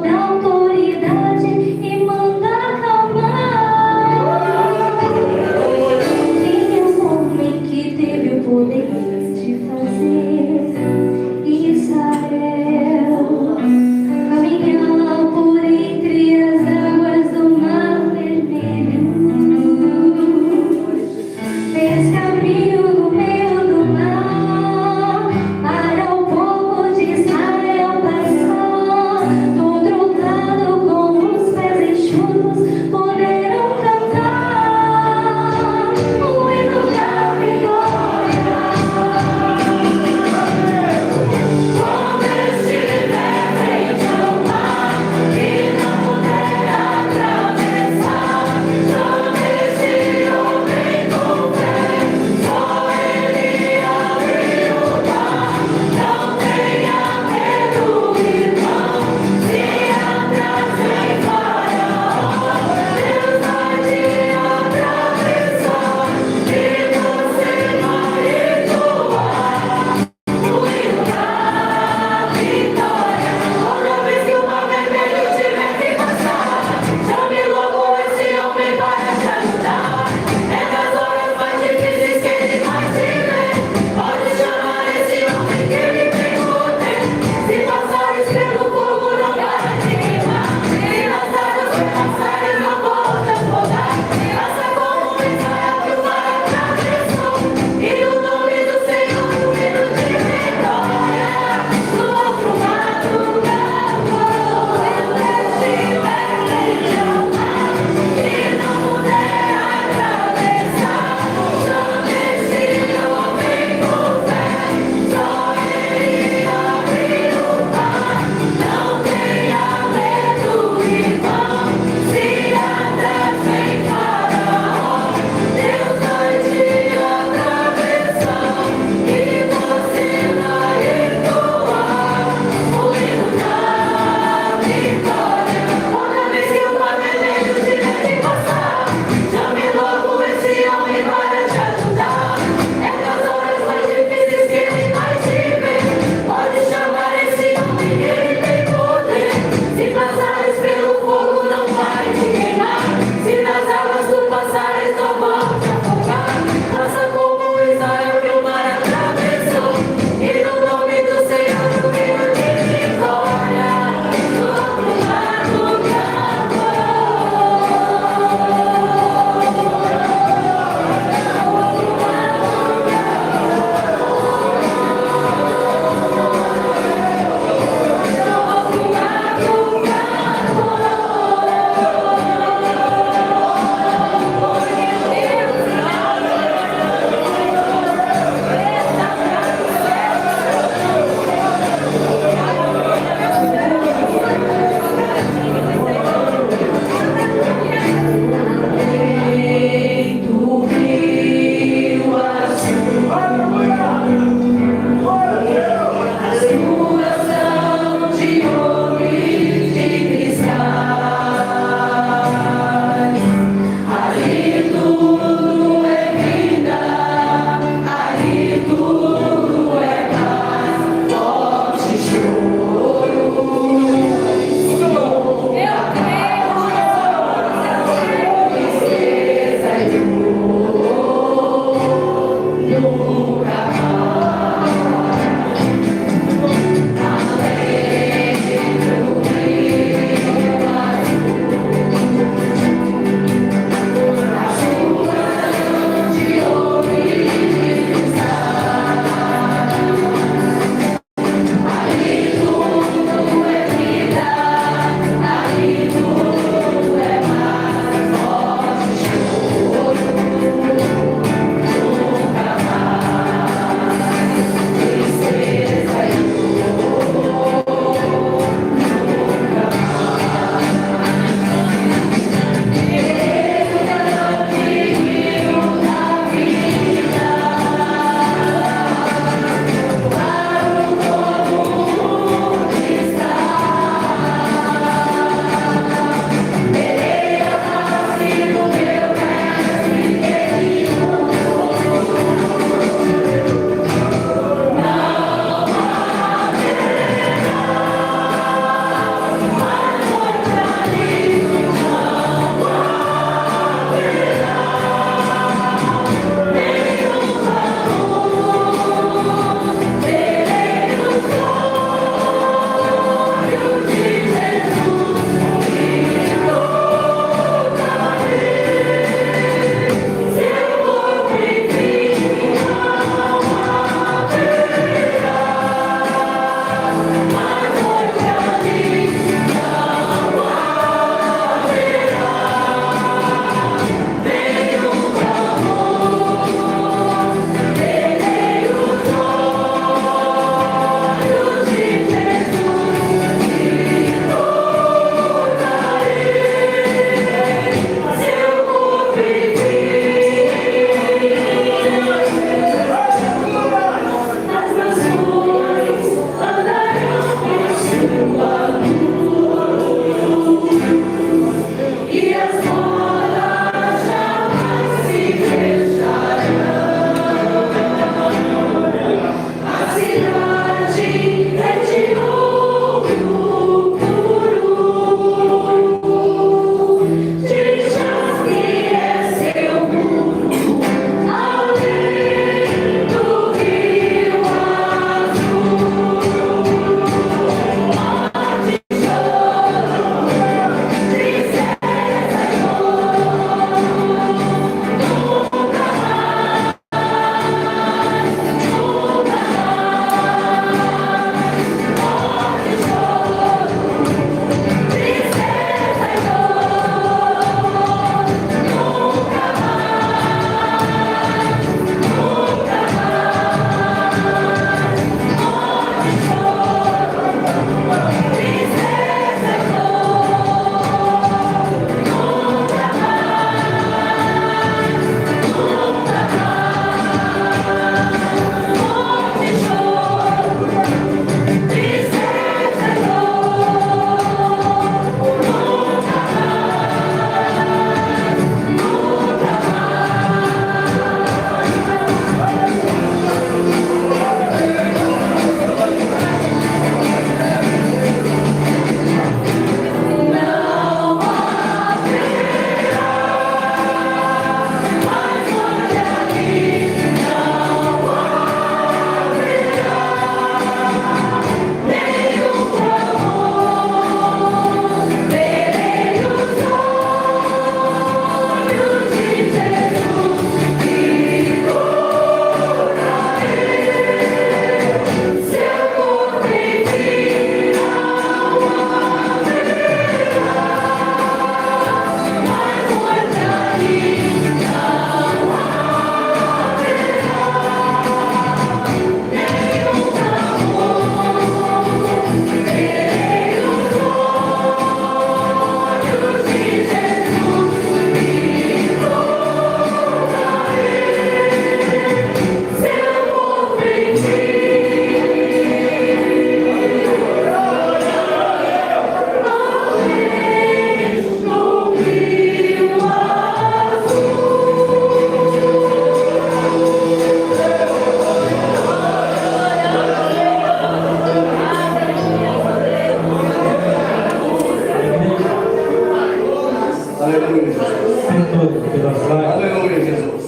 Perdoe pelas lágrimas, Aleluia, Jesus.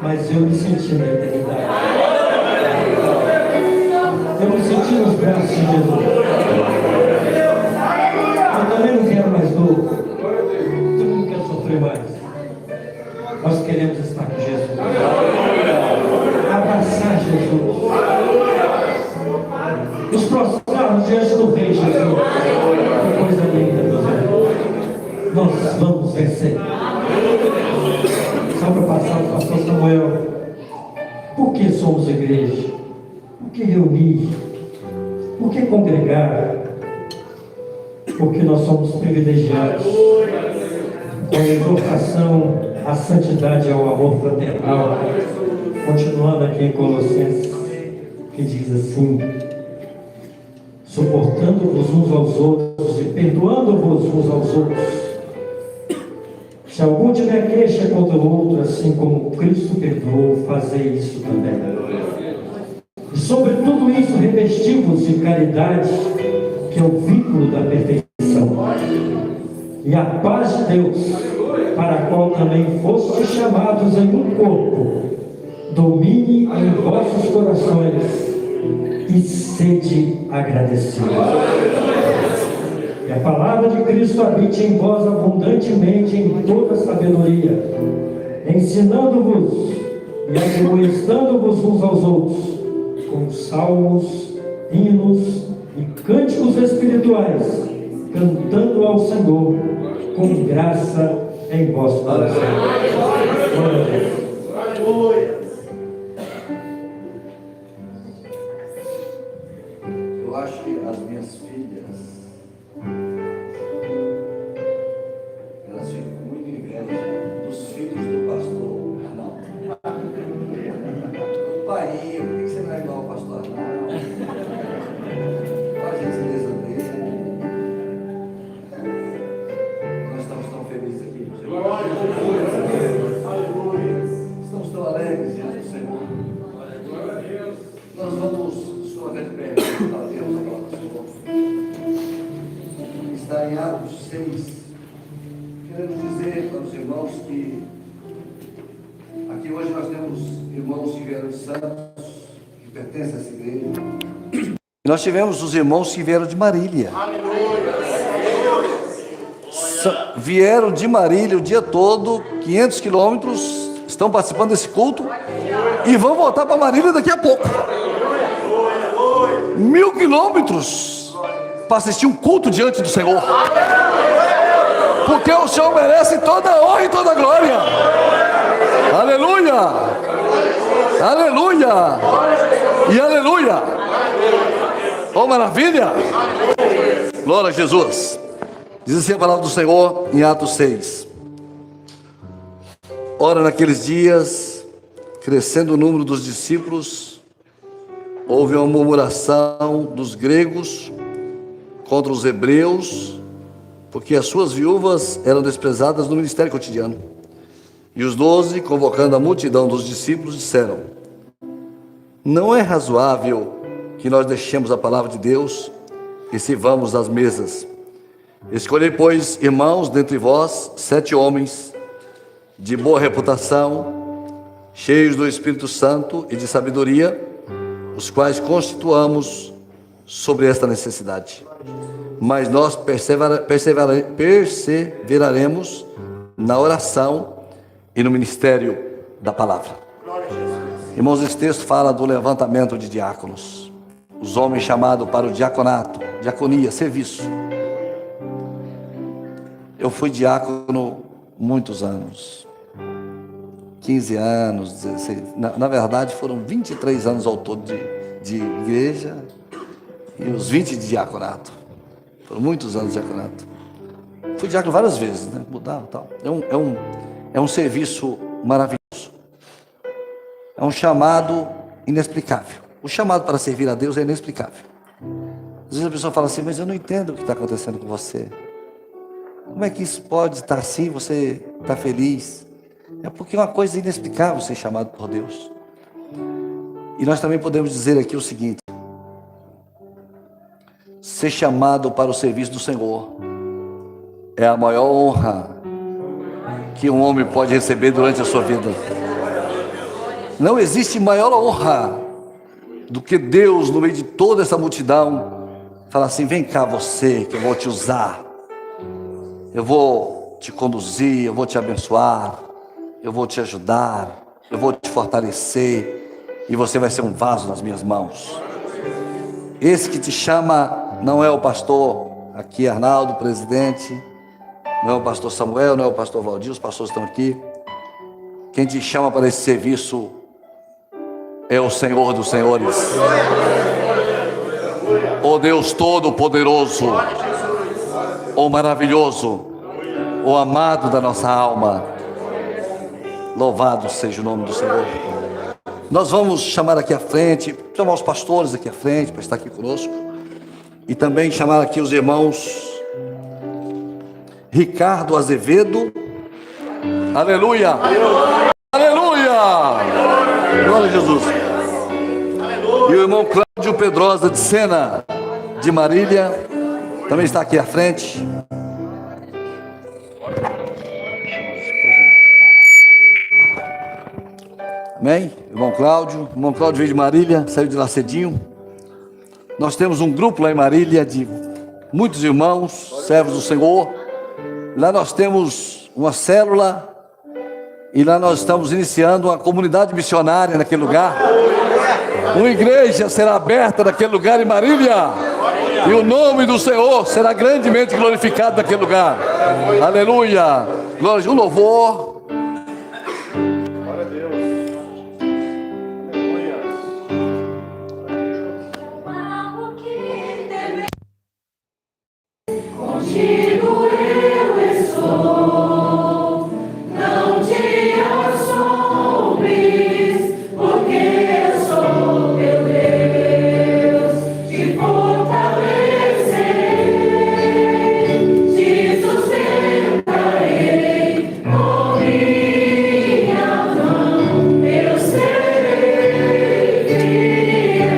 mas eu me senti na eternidade. Eu me senti nos braços de Jesus. Eu também não quero mais dor. Eu não quero sofrer mais. Nós queremos estar com Jesus. Abraçar Jesus. Nos prostrarmos diante do Rei Jesus. Que coisa linda, meus irmãos. Nós vamos vencer. Só para passar o pastor Samuel. Por que somos igreja? Por que reunir? Por que congregar? Porque nós somos privilegiados com a exortação à santidade e ao amor fraternal. Continuando aqui em Colossenses, que diz assim: suportando-vos uns aos outros e perdoando-vos uns aos outros. Se algum tiver queixa contra o outro, assim como Cristo perdoou, fazei isso também. E sobre tudo isso, revesti-vos de caridade, que é o vínculo da perfeição. E a paz de Deus, para a qual também fostes chamados em um corpo, domine em vossos corações e sede agradecidos. E a palavra de Cristo habite em vós abundantemente em toda sabedoria, ensinando-vos e admoestando-vos uns aos outros, com salmos, hinos e cânticos espirituais, cantando ao Senhor com graça em vosso coração. Glória a Deus. Eu acho que as minhas filhas, elas ficam com muita inveja dos filhos do pastor Arnaldo. Pai, por que você não é igual ao pastor Arnaldo? Qual a gentileza dele? Nós estamos tão felizes aqui. Estamos tão alegres diante do Senhor. Nós vamos, sua grande pergunta a Deus agora, Senhor. Está em Atos 6. Queremos dizer para os irmãos que aqui hoje nós temos irmãos que vieram de Santos, que pertencem a essa igreja. Nós tivemos os irmãos que vieram de Marília. Vieram de Marília o dia todo, 500 quilômetros, estão participando desse culto e vão voltar para Marília daqui a pouco. 1000 quilômetros para assistir um culto diante do Senhor. Porque o Senhor merece toda a honra e toda a glória. Aleluia! Aleluia! E aleluia! Oh, maravilha! Glória a Jesus! Diz assim a palavra do Senhor em Atos 6. Ora, naqueles dias, crescendo o número dos discípulos, houve uma murmuração dos gregos contra os hebreus, porque as suas viúvas eram desprezadas no ministério cotidiano. E os 12, convocando a multidão dos discípulos, disseram: não é razoável que nós deixemos a palavra de Deus e sirvamos às mesas. Escolhei, pois, irmãos, dentre vós, 7 homens de boa reputação, cheios do Espírito Santo e de sabedoria, os quais constituamos sobre esta necessidade. Mas nós perseveraremos na oração e no ministério da palavra. Irmãos, esse texto fala do levantamento de diáconos, os homens chamados para o diaconato, diaconia, serviço. Eu fui diácono muitos anos, 15 anos, 16, na verdade foram 23 anos ao todo de igreja e os 20 de diaconato. Foram muitos anos de diaconato. Fui diácono várias vezes, né? Mudava e tal. É um serviço maravilhoso. É um chamado inexplicável. O chamado para servir a Deus é inexplicável. Às vezes a pessoa fala assim: mas eu não entendo o que está acontecendo com você. Como é que isso pode estar assim? Você está feliz? É porque é uma coisa inexplicável ser chamado por Deus. E nós também podemos dizer aqui o seguinte: ser chamado para o serviço do Senhor é a maior honra que um homem pode receber durante a sua vida. Não existe maior honra do que Deus, no meio de toda essa multidão, falar assim: vem cá você, que eu vou te usar, eu vou te conduzir, eu vou te abençoar, eu vou te ajudar, eu vou te fortalecer, e você vai ser um vaso nas minhas mãos. Esse que te chama não é o pastor aqui, Arnaldo, presidente, não é o pastor Samuel, não é o pastor Valdir, os pastores estão aqui. Quem te chama para esse serviço é o Senhor dos Senhores, o Deus Todo-Poderoso, o maravilhoso, o amado da nossa alma. Louvado seja o nome do Senhor. Nós vamos chamar aqui à frente, chamar os pastores aqui à frente para estar aqui conosco, e também chamar aqui os irmãos Ricardo Azevedo. Aleluia! Aleluia! Glória a Jesus. E o irmão Cláudio Pedrosa de Sena, de Marília, também está aqui à frente. Amém? Irmão Cláudio veio de Marília, saiu de lá cedinho. Nós temos um grupo lá em Marília de muitos irmãos, servos do Senhor. Lá nós temos uma célula, e lá nós estamos iniciando uma comunidade missionária naquele lugar. Uma igreja será aberta naquele lugar em Marília, e o nome do Senhor será grandemente glorificado naquele lugar. Aleluia! Glória, um louvor. Contigo eu estou, não te assombres, porque eu sou teu Deus, te fortalecerei, te sustentarei com minha mão, eu serei fiel.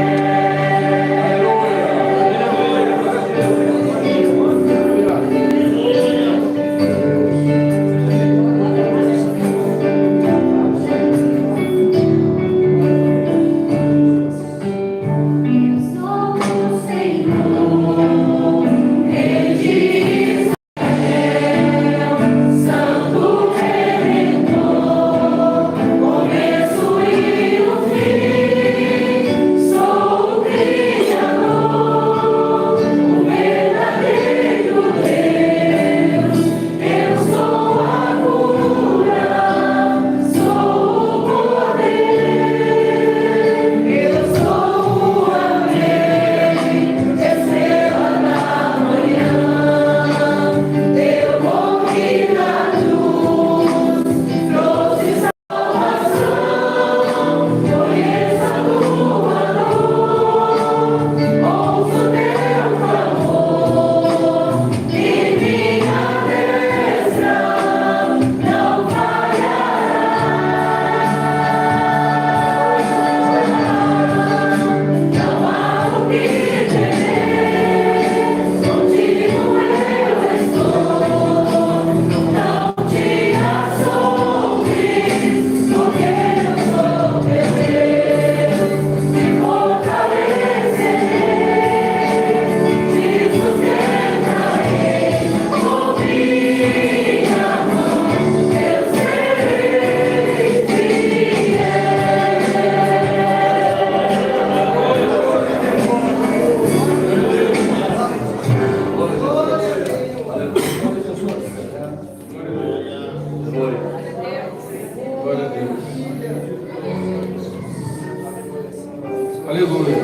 Aleluia.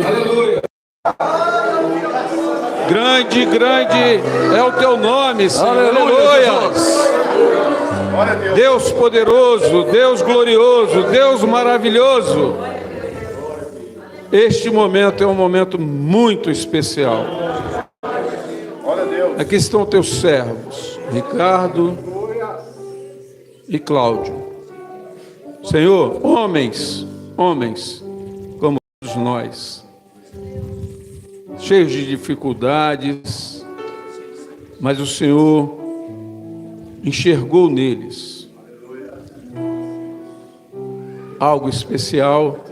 Aleluia. Grande, grande é o teu nome, Senhor. Aleluia. Deus poderoso, Deus glorioso, Deus maravilhoso. Este momento é um momento muito especial. Aqui estão teus servos, Ricardo e Cláudio. Senhor, homens como todos nós, cheios de dificuldades, mas o Senhor enxergou neles algo especial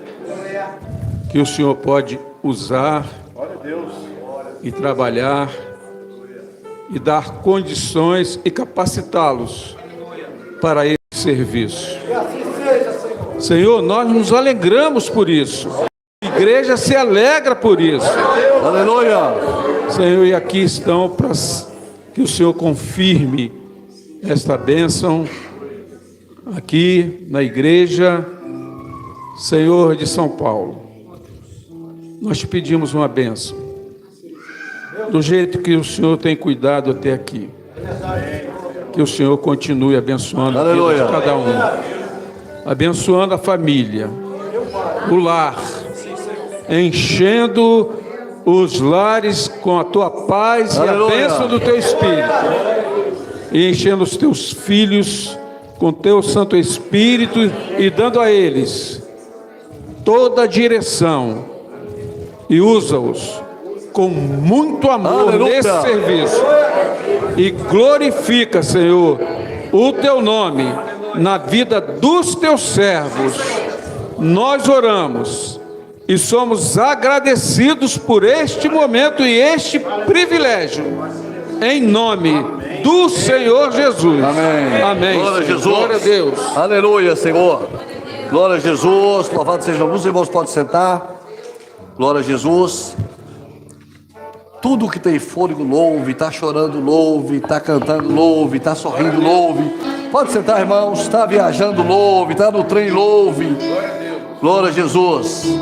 que o Senhor pode usar e trabalhar e dar condições e capacitá-los para esse serviço. Senhor, nós nos alegramos por isso. A igreja se alegra por isso. Aleluia. Senhor, e aqui estão para que o Senhor confirme esta bênção aqui na igreja, Senhor de São Paulo. Nós te pedimos uma bênção, do jeito que o Senhor tem cuidado até aqui. Que o Senhor continue abençoando a vida de cada um, abençoando a família, o lar, enchendo os lares com a tua paz e a bênção do teu Espírito, e enchendo os teus filhos com teu Santo Espírito e dando a eles toda a direção, e usa-os com muito amor nesse serviço, e glorifica, Senhor, o teu nome na vida dos teus servos. Nós oramos e somos agradecidos por este momento e este privilégio, em nome do Senhor Jesus. Amém. Amém. Glória a Jesus. Glória a Deus. Aleluia, Senhor. Glória a Jesus. Louvado seja Jesus. Os irmãos podem sentar. Glória a Jesus. Tudo que tem fôlego, louve. Está chorando, louve. Está cantando, louve. Está sorrindo, louve. Pode sentar, irmãos. Está viajando, louve. Está no trem, louve. Glória a Jesus.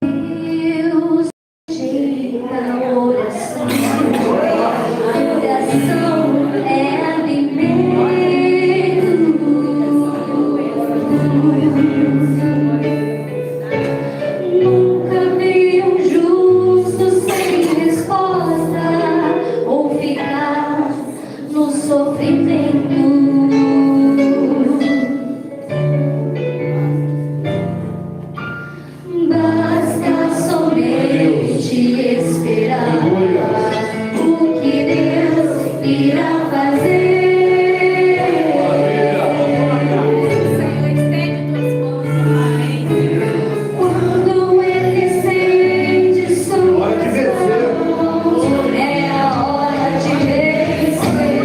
Deus, chega a oração. Oração é alimento. Nunca vi um justo sem resposta ou ficar no sofrimento. Basta somente esperar o que Deus irá fazer. Quando Ele estende suas mãos, é a hora de vencer.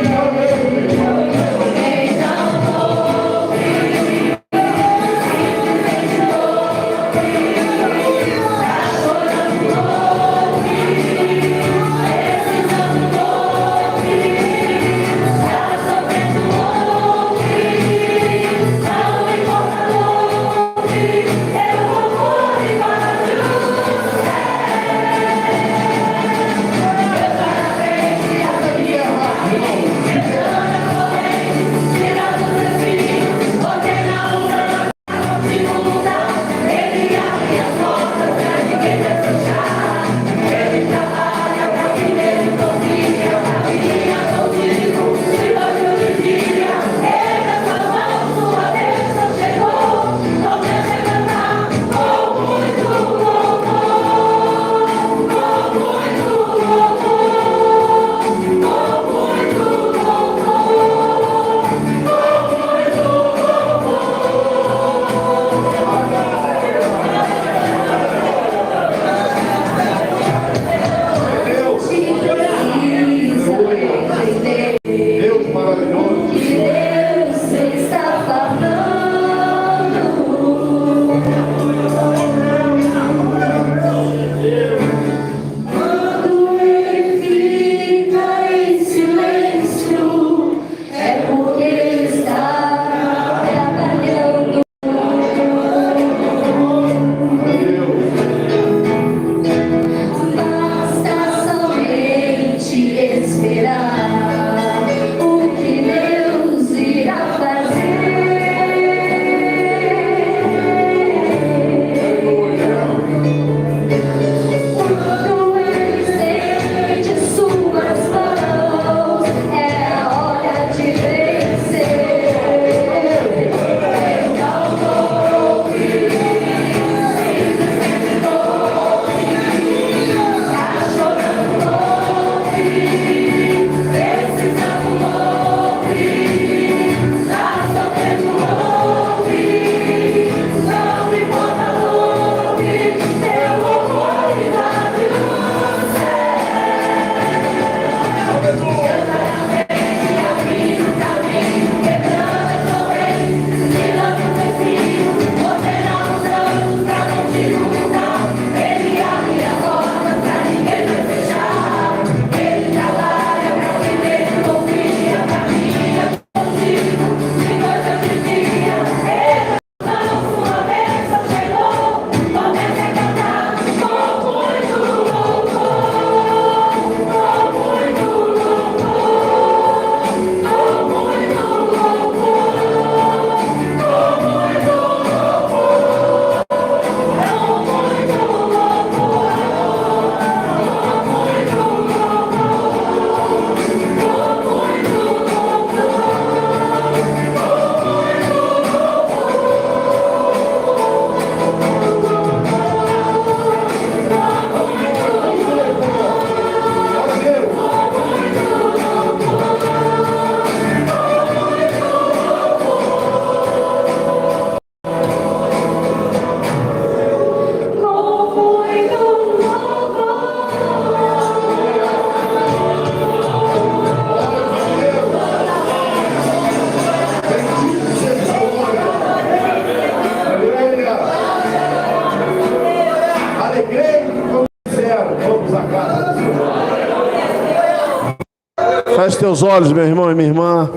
Feche teus olhos, meu irmão e minha irmã.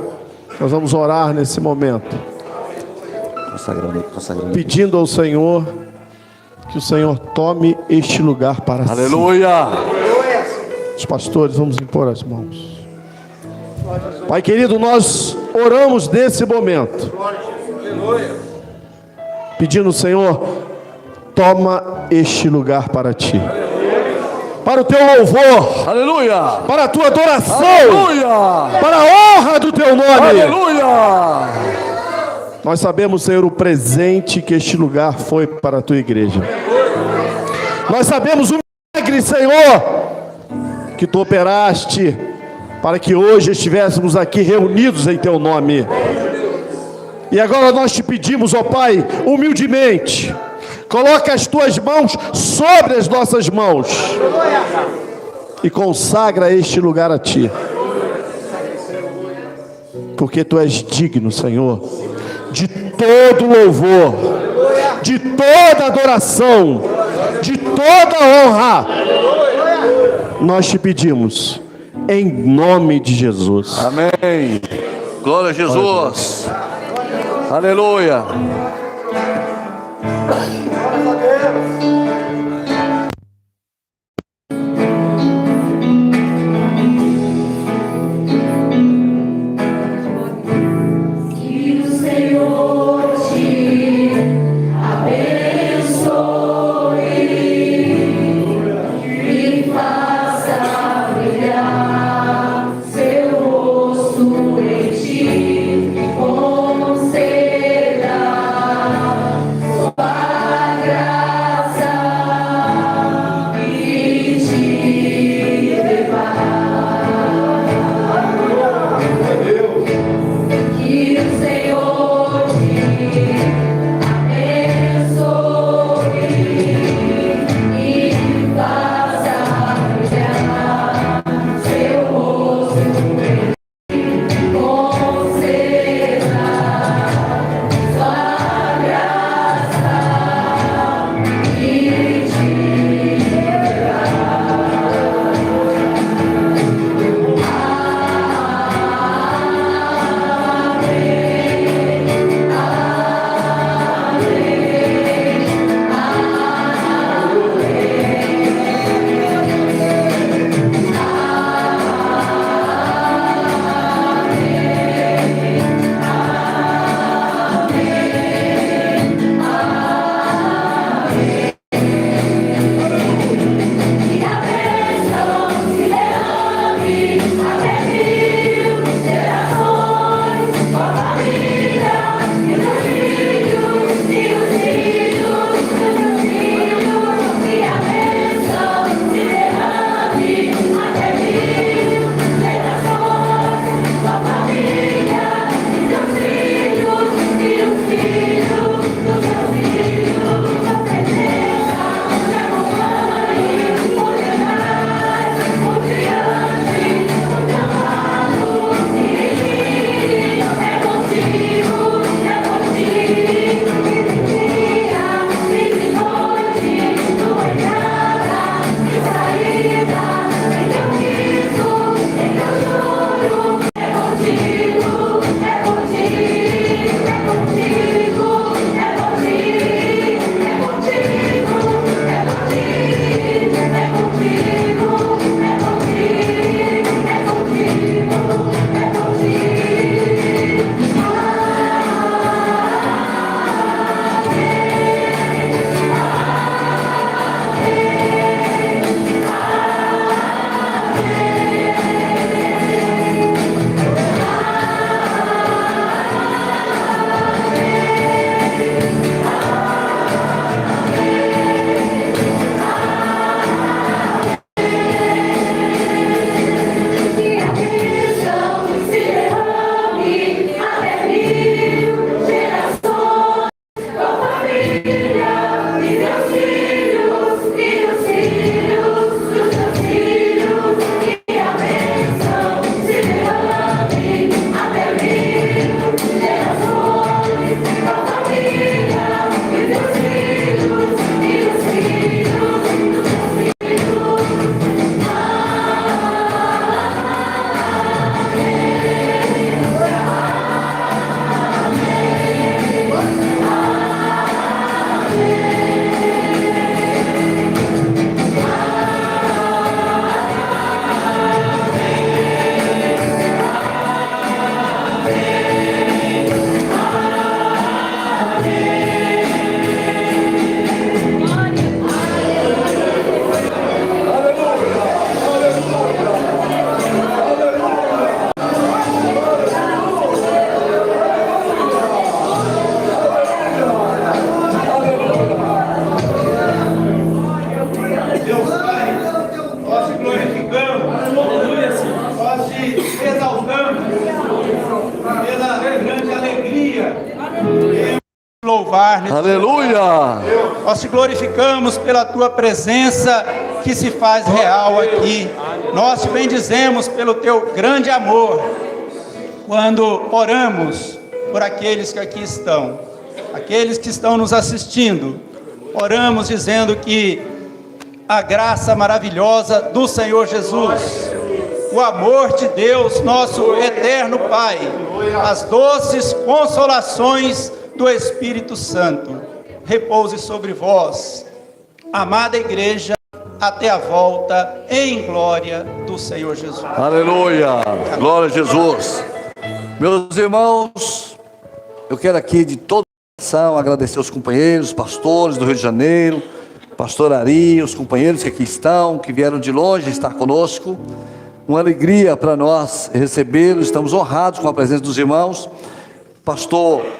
Nós vamos orar nesse momento, pedindo ao Senhor que o Senhor tome este lugar para si. Aleluia. Os pastores, vamos impor as mãos. Pai querido, nós oramos nesse momento, pedindo ao Senhor, toma este lugar para ti, para o teu louvor, Aleluia. para a tua adoração, Aleluia. para a honra do teu nome. Aleluia. Nós sabemos, Senhor, o presente que este lugar foi para a tua igreja. Nós sabemos o milagre, Senhor, que tu operaste para que hoje estivéssemos aqui reunidos em teu nome. E agora nós te pedimos, ó Pai, humildemente, coloca as tuas mãos sobre as nossas mãos e consagra este lugar a ti, porque tu és digno, Senhor, de todo louvor, de toda adoração, de toda honra. Nós te pedimos em nome de Jesus. Amém. Glória a Jesus. Aleluia. Que o Senhor te abençoe e faça brilhar seu rosto em ti, conceda sua graça Louvar, Aleluia. nós te glorificamos pela tua presença que se faz real aqui. Nós te bendizemos pelo teu grande amor quando oramos por aqueles que aqui estão, aqueles que estão nos assistindo. Oramos dizendo que a graça maravilhosa do Senhor Jesus, o amor de Deus, nosso eterno Pai, as doces consolações do Espírito Santo, repouse sobre vós, amada igreja, até a volta em glória do Senhor Jesus. Aleluia. Glória a Jesus. Meus irmãos, eu quero aqui de todo o coração agradecer aos companheiros, pastores do Rio de Janeiro, pastor Ari, os companheiros que aqui estão, que vieram de longe estar conosco. Uma alegria para nós recebê-los, estamos honrados com a presença dos irmãos.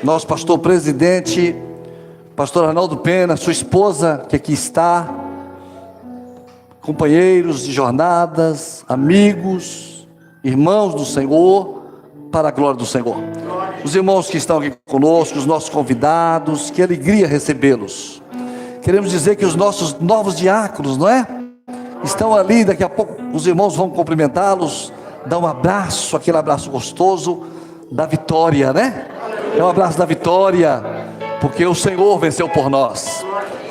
Nosso pastor presidente, pastor Arnaldo Pena, sua esposa que aqui está, companheiros de jornadas, amigos, irmãos do Senhor, para a glória do Senhor. Os irmãos que estão aqui conosco, os nossos convidados, que alegria recebê-los. Queremos dizer que os nossos novos diáconos, não é? Estão ali, daqui a pouco os irmãos vão cumprimentá-los, dar um abraço, aquele abraço gostoso da vitória, né? É um abraço da vitória, porque o Senhor venceu por nós.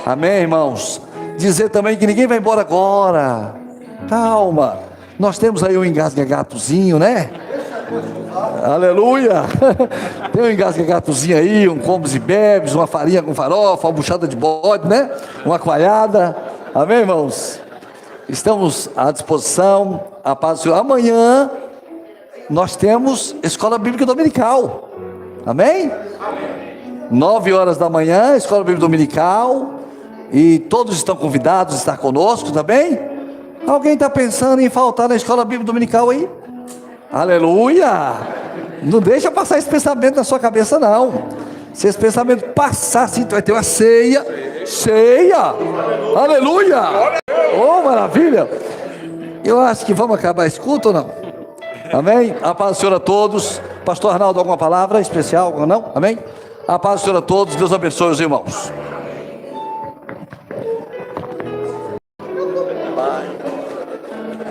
Amém, irmãos? Dizer também que ninguém vai embora agora. Calma, nós temos aí um engasga-gatozinho, né? Aleluia. Tem um engasga-gatozinho aí, um comes e bebes, uma farinha com farofa, uma buchada de bode, né? Uma coalhada. Amém, irmãos? Estamos à disposição, a paz do Senhor. Amanhã nós temos Escola Bíblica Dominical. Amém? 9 horas da manhã, Escola Bíblica Dominical. E todos estão convidados a estar conosco, tá bem? Alguém está pensando em faltar na Escola Bíblica Dominical aí? Aleluia! Não deixa passar esse pensamento na sua cabeça, não. Se esse pensamento passar, sim, vai ter uma ceia. Aleluia! Oh, maravilha! Eu acho que vamos acabar esse culto ou não? Amém? A paz do Senhor a todos. Pastor Arnaldo, alguma palavra especial? Não? Amém? A paz do Senhor a todos. Deus abençoe os irmãos.